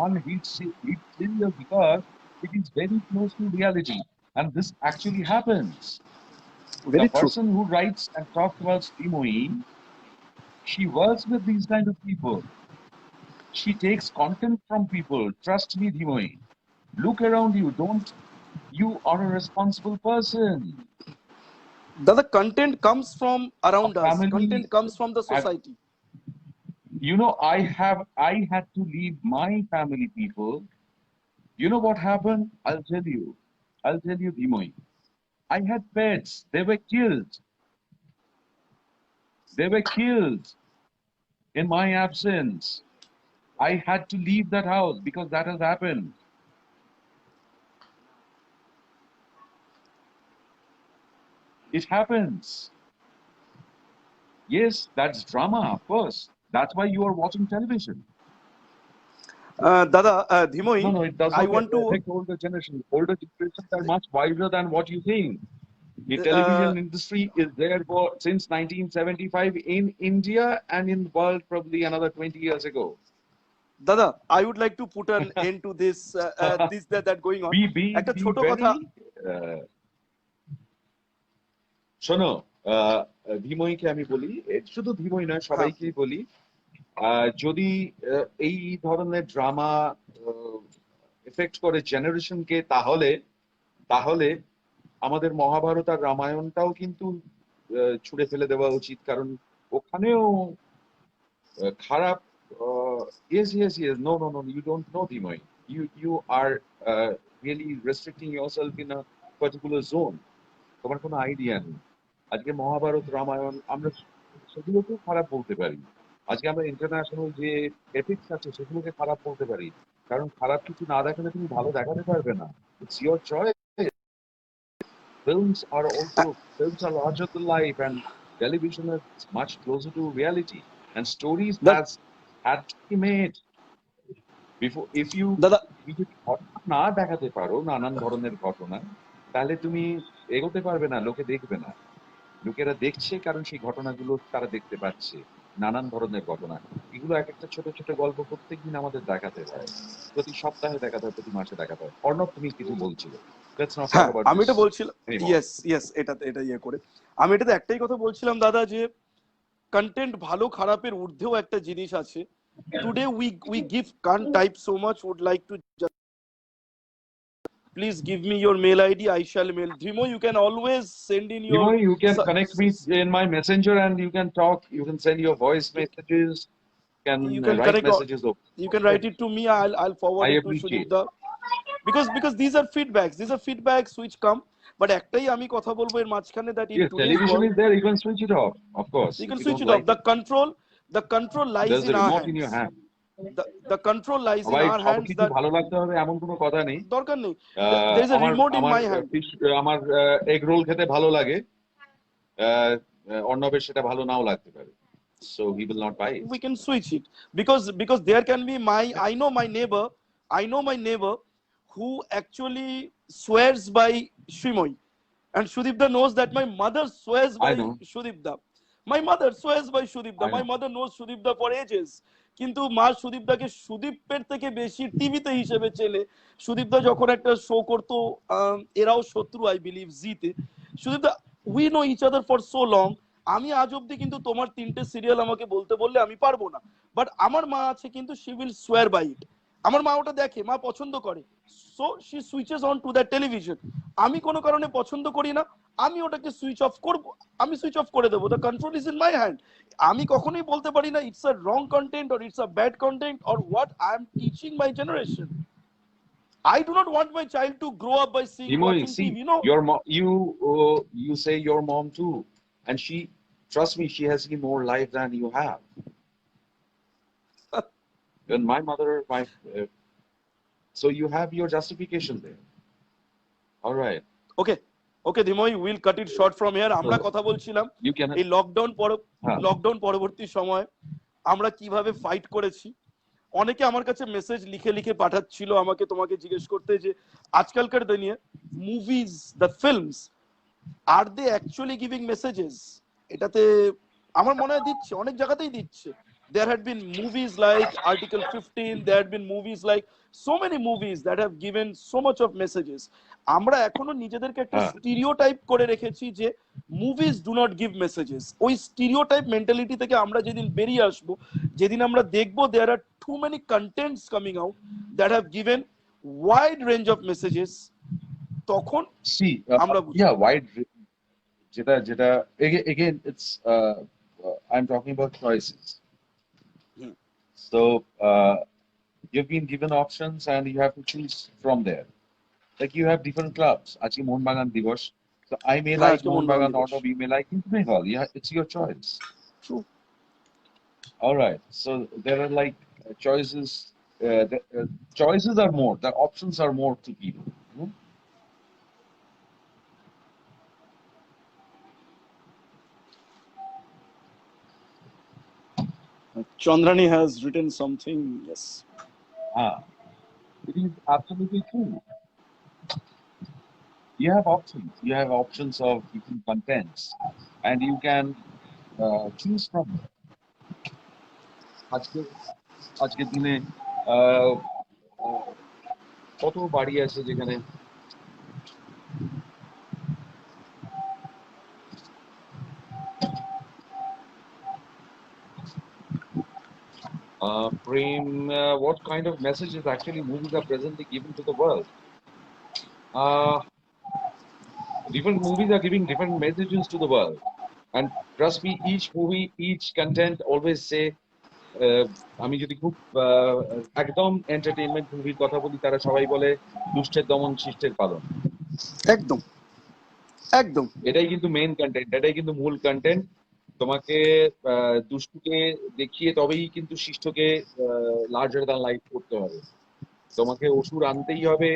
Speaker 2: one hit serial because it is very close to reality. And this actually happens. The
Speaker 1: very true,
Speaker 2: person who writes and talks about Srimoy, she works with these kind of people. She takes content from people. Trust me, Dhimoy. Look around you. Don't You are a responsible person.
Speaker 1: The content comes from
Speaker 2: A
Speaker 1: around us.
Speaker 2: family.
Speaker 1: Content comes from the
Speaker 2: Have,
Speaker 1: society.
Speaker 2: I had to leave my family people. You know what happened? I'll tell you. Bhimoy. I had pets. They were killed. They were killed in my absence. I had to leave that house because that has happened. It happens. Yes, that's drama, of course. That's why you are watching television.
Speaker 1: Dada, Dhimoy,
Speaker 2: No, it does
Speaker 1: I
Speaker 2: not
Speaker 1: want to
Speaker 2: affect older generation. Older generations are much wiser than what you think. The
Speaker 1: uh,
Speaker 2: television industry is there for since 1975 in India and in the world probably another 20 years ago.
Speaker 1: Dada, I would like to put an end to this that going on. একটা
Speaker 2: be
Speaker 1: ছোট কথা।
Speaker 2: very uh, শোনো ধীময়কে আমি বলি শুধু ধীময় নয়
Speaker 1: হ্যাঁ
Speaker 2: সবাইকেই বলি যদি এই ধরনের ড্রামা এফেক্ট করে জেনারেশনকে তাহলে তাহলে আমাদের মহাভারত আর রামায়ণটাও কিন্তু ছুঁড়ে ফেলে দেওয়া উচিত কারণ ওখানেও খারাপ yes no you don't know Dhimoy you are really restricting yourself in a particular zone তোমার কোনো আইডিয়া নেই আজকে মহাভারত রামায়ণ আমরা সেগুলোকেও খারাপ বলতে পারি আজকে আমরা ইন্টারন্যাশনাল যে এথিক্স আছে সেগুলোকে খারাপ বলতে পারি কারণ খারাপ কিছু না দেখালে তুমি ভালো দেখাতে পারবে না it's your choice films are larger than life and television is much closer to reality and stories
Speaker 1: that
Speaker 2: has had to be made before if you
Speaker 1: দাদা
Speaker 2: তুমি যদি ঘটনা না দেখাতে পারো নানান ধরনের ঘটনা তাহলে তুমি এগোতে পারবে না লোকে দেখবে না লোকেরা দেখছে কারণ সেই ঘটনাগুলো তারা দেখতে পাচ্ছে নানান ধরনের ঘটনা এগুলো এক একটা ছোট ছোট গল্প প্রত্যেকদিন আমাদের দেখাতে হয় প্রতি সপ্তাহে দেখাতে হয় প্রতি মাসে দেখাতে হয় অর্ণব তুমি কিছু বলছিলে লেটস নট টক
Speaker 1: হ্যাঁ
Speaker 2: অ্যাবাউট
Speaker 1: আমি
Speaker 2: দিস
Speaker 1: এটা বলছিলাম।
Speaker 2: এনিমোর
Speaker 1: ইয়েস এটা ইয়ে করে আমি এটাতে একটাই কথা বলছিলাম দাদা যে কন্টেন্ট ভালো খারাপের ঊর্ধ্বেও একটা জিনিস আছে। Today we give can't type so much would like to please give me your mail id, I shall mail. Dhimo, you can always send in your
Speaker 2: You can connect me in my messenger and you can talk. You can send your voice messages. You can
Speaker 1: you can
Speaker 2: write
Speaker 1: connect
Speaker 2: messages.
Speaker 1: you can write it to me, I'll
Speaker 2: I
Speaker 1: forward it to
Speaker 2: appreciate.
Speaker 1: Sudipda, because these are feedbacks which come, but একটাই আমি কথা বলবো এর মাঝখানে that in
Speaker 2: Yes,
Speaker 1: today's
Speaker 2: television
Speaker 1: world
Speaker 2: is there. You can switch it off, of course.
Speaker 1: you
Speaker 2: If
Speaker 1: can
Speaker 2: you
Speaker 1: switch
Speaker 2: don't
Speaker 1: it off.
Speaker 2: like it,
Speaker 1: The control lies
Speaker 2: there's
Speaker 1: in
Speaker 2: a
Speaker 1: our
Speaker 2: remote in
Speaker 1: hands.
Speaker 2: your hand.
Speaker 1: The control lies in
Speaker 2: সবাই
Speaker 1: our hands
Speaker 2: সবকিছু
Speaker 1: that
Speaker 2: ভালো লাগতে হবে এমন কোনো কথা নেই
Speaker 1: দরকার নেই। There is a
Speaker 2: আমার
Speaker 1: remote in
Speaker 2: আমার
Speaker 1: my hand.
Speaker 2: ফিশ আমার এগ রোল খেতে ভালো লাগে অর্ণবের সেটা ভালো নাও লাগতে পারে so he will not buy it.
Speaker 1: We can switch it, because there can be I know my neighbor who actually swears by Shimoy, and Shudipda knows that my mother swears
Speaker 2: I
Speaker 1: by
Speaker 2: know,
Speaker 1: Shudipda. My mother swears by Shudipda.
Speaker 2: I
Speaker 1: My
Speaker 2: know.
Speaker 1: mother knows Shudipda for ages. কিন্তু মা সুদীপদাকে সুদীপের থেকে বেশি টিভিতে হিসেবে চেনে। সুদীপদা যখন একটা show করতো, এরাও শত্রু আই বিলিভ জিতে, সুদীপদা we know each other for so long. আমি আজ অব্দি কিন্তু তোমার 3টে সিরিয়াল আমাকে বলতে বললে আমি পারবো না, বাট আমার মা আছে কিন্তু she will swear by it. আমার মা ওটা দেখে, মা পছন্দ করে, so she switches on to that television. আমি কোনো কারণে পছন্দ করি না, আমি ওটাকে সুইচ অফ করব, আমি সুইচ অফ করে দেবো। The control is in my hand. আমি কখনোই বলতে পারি না it's a wrong content or it's a bad content or what I am teaching my generation. I do not want my child to grow up by watching
Speaker 2: See,
Speaker 1: TV. You know,
Speaker 2: your mom, you say your mom too, and she, trust me, she has seen more life than you have. And my mother, so you have your justification there. All right.
Speaker 1: Okay Dhimoy, will cut it short from here. আমরা
Speaker 2: So
Speaker 1: কথা বলছিলাম
Speaker 2: you can.
Speaker 1: এই lockdown পরবর্তী সময় আমরা কিভাবে fight করেছি। অনেকে আমার কাছে মেসেজ লিখে লিখে পাঠাচ্ছিল আমাকে তোমাকে জিজ্ঞেস করতে যে আজকালকার দিনে movies, the films, are they actually giving messages? এটাতে আমার মনে হয় দিচ্ছে, অনেক জায়গাতেই দিচ্ছে। There had been movies like Article 15, there had been movies like so many movies that have given so much of messages. আমরা এখনো নিজেদেরকে একটা স্টিরিওটাইপ করে রেখেছি যে movies do not give messages. ওই স্টিরিওটাইপ মেন্টালিটি থেকে আমরা যেদিন বেরিয়ে আসবো, যেদিন আমরা দেখবো there are too many contents coming out that have given wide range of messages, তখন
Speaker 2: See,
Speaker 1: আমরা বুঝবো।
Speaker 2: yeah, wide. যেটা again, it's I'm talking about choices.
Speaker 1: Hmm,
Speaker 2: So you've been given options and you have to choose from there. Like you have different clubs. আজকে মোহনবাগান দিবস. So I may
Speaker 1: হ্যাঁ
Speaker 2: like
Speaker 1: আজকে Mohun Bagan
Speaker 2: Mohanbagan,
Speaker 1: দিবস।
Speaker 2: or you may like East Bengal. Yeah, it's your choice.
Speaker 1: True.
Speaker 2: All right. So there are like choices. Choices are more. The options are more to people. Hmm?
Speaker 1: Chandrani has written something. Yes.
Speaker 2: Ah, it is absolutely true. You have options. You have options of different contents, and you can choose from them. আজকে আজকের দিনে আহ, আহ, কত বাড়ি আছে যেখানে Prem, what kind of messages actually movies are presently given to the world? Uh, Different movies are giving different messages to the world. And trust me, each movie, each content always say, আমি যদি খুব একদম entertainment মুভির কথা বলি, তারা সবাই বলে দুষ্টের দমন শিষ্টের পালন।
Speaker 1: একদম একদম।
Speaker 2: এটাই কিন্তু মেইন কন্টেন্ট, এটাই কিন্তু মূল কন্টেন্ট। তোমাকে দুষ্টুকে দেখিয়ে তবেই কিন্তু শিষ্টকে লার্জার দ্যান লাইফ করতে হবে। তোমাকে অসুর আনতেই হবে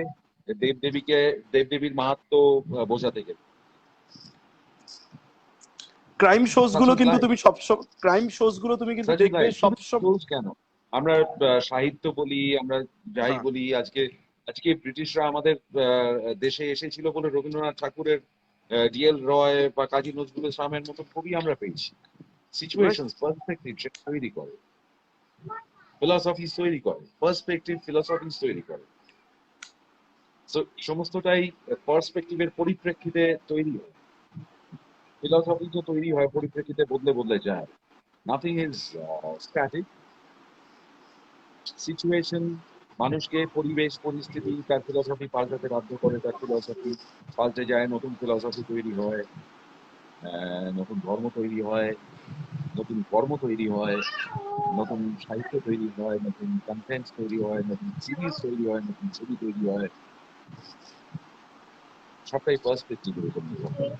Speaker 2: দেবদেবীকে, দেবদেবীর মাহাত্ম্য বোঝাতে গেলে।
Speaker 1: ক্রাইম শোজ গুলো
Speaker 2: Such is
Speaker 1: কিন্তু
Speaker 2: life.
Speaker 1: তুমি ক্রাইম শোজ গুলো তুমি কিন্তু
Speaker 2: Such is
Speaker 1: দেখবে
Speaker 2: life.
Speaker 1: সব
Speaker 2: শুধু shows কেন, আমরা সাহিত্য বলি, আমরা যাই
Speaker 1: হ্যাঁ
Speaker 2: বলি, আজকে আজকে ব্রিটিশরা আমাদের দেশে এসেছিল বলে রবীন্দ্রনাথ ঠাকুরের ডিএল রয় বা কাজী নজরুল ইসলামের মতো কবি আমরা পেয়েছি।
Speaker 1: right?
Speaker 2: সিচুয়েশন, পার্সপেক্টিভ সেটা তৈরি করে, ফিলসফি তৈরি করে, পার্সপেক্টিভ ফিলসফি তৈরি করে। তো সমস্তটাই পার্সপেক্টিভের পরিপ্রেক্ষিতে তৈরি হয়। ফিলসফি তো তৈরি হয় পরিপ্রেক্ষিতে, বদলে বদলে যায়। Nothing is static. সিচুয়েশন মানুষকে, পরিবেশ পরিস্থিতি তার ফিলসফি পাল্টাতে বাধ্য করে, তার ফিলসফি পাল্টে যায়, নতুন ফিলসফি তৈরি হয়, নতুন ধর্ম তৈরি হয়, নতুন কর্ম তৈরি হয়, নতুন সাহিত্য তৈরি হয়, নতুন কন্টেন্ট তৈরি হয়, নতুন সিরিজ তৈরি হয়, নতুন ছবি তৈরি হয়। সবটাই পার্সপেক্টিভের উপর নির্ভর করে।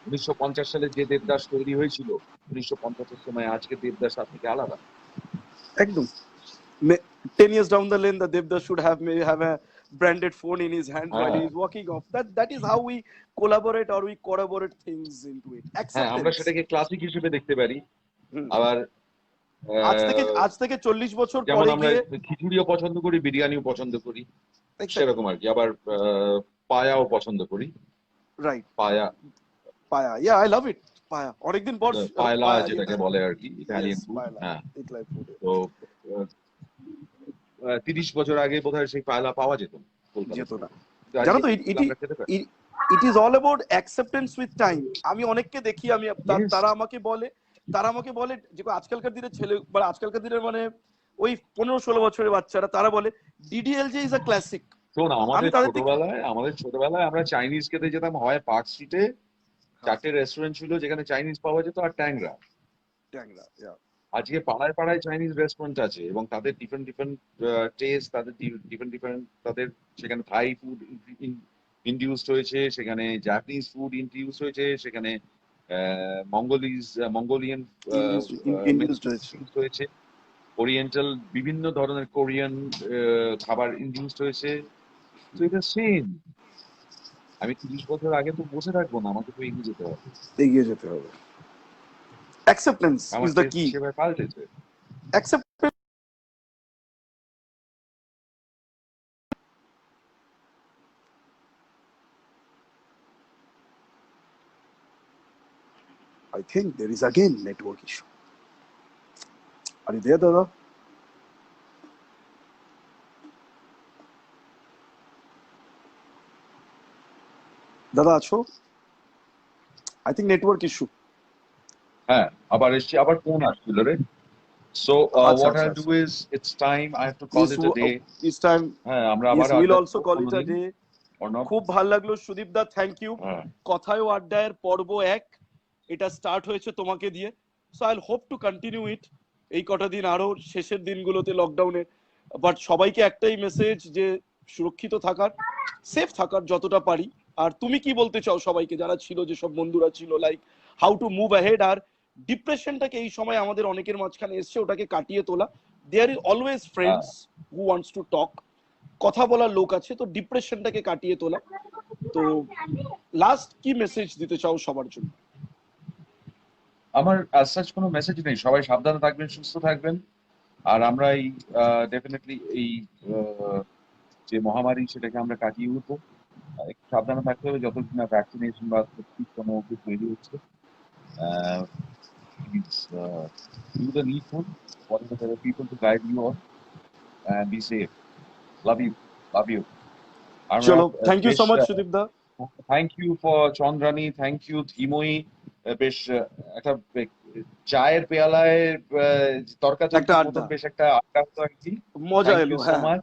Speaker 2: 1950 সালে যে দেবদাস তৈরি হয়েছিল 1950-এর সময়, আজকে দেবদাস তার থেকে আলাদা।
Speaker 1: একদম। 10 years down the lane, the Devdas should have maybe have a branded phone in his hand while
Speaker 2: হ্যাঁ
Speaker 1: he is walking off. That is how we collaborate or we corroborate things into it.
Speaker 2: হ্যাঁ, আমরা
Speaker 1: Acceptance.
Speaker 2: সেটাকে classic হিসেবে দেখতে পারি।
Speaker 1: হুম।
Speaker 2: আবার
Speaker 1: আজ থেকে 40 বছর
Speaker 2: যেমন
Speaker 1: পরে
Speaker 2: আমরা
Speaker 1: গিয়ে
Speaker 2: খিচুড়িও পছন্দ করি, বিরিয়ানিও পছন্দ করি,
Speaker 1: exactly
Speaker 2: সেরকম আর কি। আবার পায়াও পছন্দ করি।
Speaker 1: right.
Speaker 2: পায়া,
Speaker 1: পায়া, yeah, I love it. পায়া অনেকদিন পর
Speaker 2: পায়লা
Speaker 1: পায়া
Speaker 2: যেটাকে বলে আর কি,
Speaker 1: yes
Speaker 2: ইটালিয়ান ফুড।
Speaker 1: পায়লা
Speaker 2: হ্যাঁ,
Speaker 1: ইতালিয়ান ফুড।
Speaker 2: তো 30 বছর আগে বোধহয় সেই পায়লা পাওয়া যেত না
Speaker 1: যেত
Speaker 2: কলকাতাতে,
Speaker 1: না।
Speaker 2: কিন্তু
Speaker 1: জানো
Speaker 2: আজকে
Speaker 1: তো
Speaker 2: আমরা খেতে পারি।
Speaker 1: It is all about acceptance with time. আমি অনেককে দেখি,
Speaker 2: Yes,
Speaker 1: তারা আমাকে বলে যে আজকালকার দিনের ছেলে মানে আজকালকার দিনের মানে ওই 15-16 বছরের বাচ্চারা তারা বলে ডিডিএলজে ইজ আ ক্লাসিক।
Speaker 2: শোন,
Speaker 1: আমি তাদের থেকে
Speaker 2: আমাদের ছোটবেলায় আমরা চাইনিজ খেতে যেতাম, হয় পার্ক স্ট্রিটে 4টে রেস্টুরেন্ট ছিল যেখানে চাইনিজ পাওয়া যেত, আর ট্যাংরা।
Speaker 1: ট্যাংরা, yeah.
Speaker 2: আজকে পাড়ায় পাড়ায় চাইনিজ রেস্টুরেন্ট আছে, এবং তাদের ডিফারেন্ট ডিফারেন্ট টেস্ট, তাদের ডিফারেন্ট ডিফারেন্ট, তাদের সেখানে থাই ফুড ইন্ডিউসড হয়েছে, সেখানে জাপানিজ ফুড ইন্ডিউস হয়েছে, সেখানে মঙ্গোলিয়ান
Speaker 1: ইন্ডিউসড হয়েছে।
Speaker 2: হয়েছে, ওরিয়েন্টাল বিভিন্ন ধরনের কোরিয়ান খাবার ইন্ডিউসড হয়েছে। তো এটা সেম। আমি 30 বছর আগে তো বসে থাকবো না, আমাকে তো এগিয়ে যেতে হবে।
Speaker 1: এগিয়ে যেতে হবে। অ্যাকসেপ্টেন্স
Speaker 2: আমার
Speaker 1: ইজ দ্য
Speaker 2: টেস্ট
Speaker 1: কি।
Speaker 2: সেভাবে পাল্টেছে।
Speaker 1: Acceptance I think there is again network issue. Are you there, দাদা? দাদা আছো? I think network issue.
Speaker 2: হ্যাঁ, আবার এসছি, আবার ফোন আসছিল রে। So
Speaker 1: আচ্ছা
Speaker 2: what
Speaker 1: আচ্ছা
Speaker 2: I'll
Speaker 1: আচ্ছা
Speaker 2: do is it's time. I have to call
Speaker 1: is
Speaker 2: it a day.
Speaker 1: Is time
Speaker 2: হ্যাঁ, আমরা
Speaker 1: ইস
Speaker 2: আবার
Speaker 1: উইল
Speaker 2: আড্ডা
Speaker 1: অলসো
Speaker 2: দেবো
Speaker 1: কল ইট আ
Speaker 2: কোনোদিন
Speaker 1: ডে।
Speaker 2: or not.
Speaker 1: খুব ভাল লাগলো সুদীপ দা, থ্যাংক ইউ।
Speaker 2: হ্যাঁ,
Speaker 1: কথায় ও আড্ডায়ের পর্ব 1 এটা স্টার্ট হয়েছে তোমাকে দিয়ে, so I hope to continue ইট এই কটা দিন আরো শেষের দিনগুলোতে লকডাউনে। বাট সবাইকে একটাই মেসেজ যে সুরক্ষিত থাকার, সেফ থাকার যতটা পারি। আর তুমি কি বলতে চাও সবাইকে যারা ছিল, যেসব বন্ধুরা ছিল, like how to move ahead? আর ডিপ্রেশনটাকে এই সময় আমাদের অনেকের মাঝখানে এসছে, ওটাকে কাটিয়ে তোলা। There is always friends who wants to talk, কথা বলার লোক আছে, তো ডিপ্রেশনটাকে কাটিয়ে তোলা। তো লাস্ট কি মেসেজ দিতে চাও সবার জন্য?
Speaker 2: আমার as such কোনো মেসেজ নেই, সবাই সাবধানে থাকবেন, সুস্থ থাকবেন। আর আমরা এই ডেফিনেটলি এই যে মহামারী সেটাকে আমরা কাটিয়ে উঠবো। একটু সাবধানে থাকতে হবে যতদিন না ভ্যাকসিনেশন বা ঠিক কোনো ওষুধ তৈরি হচ্ছে। Please do the needful, whatever there are people to guide you on, and be safe. Love you, love you. আমরা
Speaker 1: চলো, থ্যাংক ইউ
Speaker 2: বেশ
Speaker 1: so much Sudip da.
Speaker 2: Thank you for Chandrani, thank you Dhimoyi. বেশ একটা চায়ের পেয়ালায়
Speaker 1: একটা
Speaker 2: তর্কাতর্কির মতন
Speaker 1: আড্ডা,
Speaker 2: বেশ একটা আড্ডা হতো আর কি।
Speaker 1: মজা
Speaker 2: থ্যাংক
Speaker 1: এলো।
Speaker 2: ইউ সো
Speaker 1: হ্যাঁ,
Speaker 2: মাচ।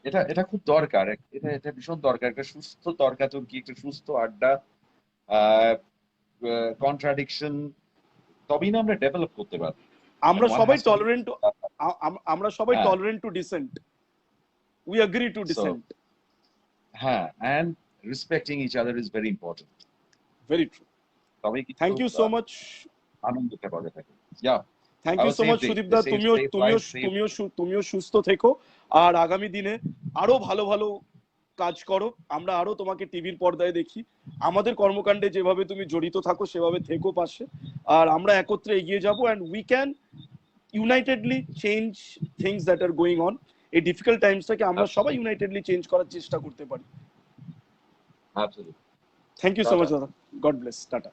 Speaker 2: এটা এটা খুব দরকার, এটা এটা ভীষণ দরকার, একটা সুস্থ তর্কাতর্কি, একটা সুস্থ আড্ডা, কন্ট্রাডিকশন, তবেই না আমরা ডেভেলপ করতে পারবো।
Speaker 1: আমরা
Speaker 2: One
Speaker 1: সবাই
Speaker 2: has to be
Speaker 1: টলারেন্ট, আমরা সবাই
Speaker 2: হ্যাঁ,
Speaker 1: tolerant to dissent, we agree to
Speaker 2: so
Speaker 1: dissent.
Speaker 2: হ্যাঁ, and respecting each other is very important.
Speaker 1: Very true.
Speaker 2: তবেই কিন্তু
Speaker 1: থ্যাংক ইউ সো মাচ।
Speaker 2: আনন্দটা বজায় থাকে। Yeah,
Speaker 1: thank
Speaker 2: have
Speaker 1: you
Speaker 2: a
Speaker 1: so
Speaker 2: safe
Speaker 1: much
Speaker 2: day,
Speaker 1: Sudip
Speaker 2: a
Speaker 1: da.
Speaker 2: safe,
Speaker 1: তুমিও
Speaker 2: safe
Speaker 1: তুমিও
Speaker 2: life, safe.
Speaker 1: তুমিও তুমিও সুস্থ থেকো, আর আগামী দিনে আরো ভালো ভালো কাজ করো, আমরা আরো তোমাকে টিভির পর্দায় দেখি। আমাদের কর্মকাণ্ডে যেভাবে তুমি জড়িত থাকো সেভাবে থেকো পাশে, আর আমরা একত্রে এগিয়ে যাব, and we can unitedly change things that R going on. এই ডিফিকাল্ট টাইমসটাকে আমরা সবাই
Speaker 2: Absolutely,
Speaker 1: ইউনাইটেডলি চেঞ্জ করার চেষ্টা করতে পারি।
Speaker 2: absolutely.
Speaker 1: Thank you so much
Speaker 2: Tata.
Speaker 1: দাদা, গড ব্লেস, টাটা।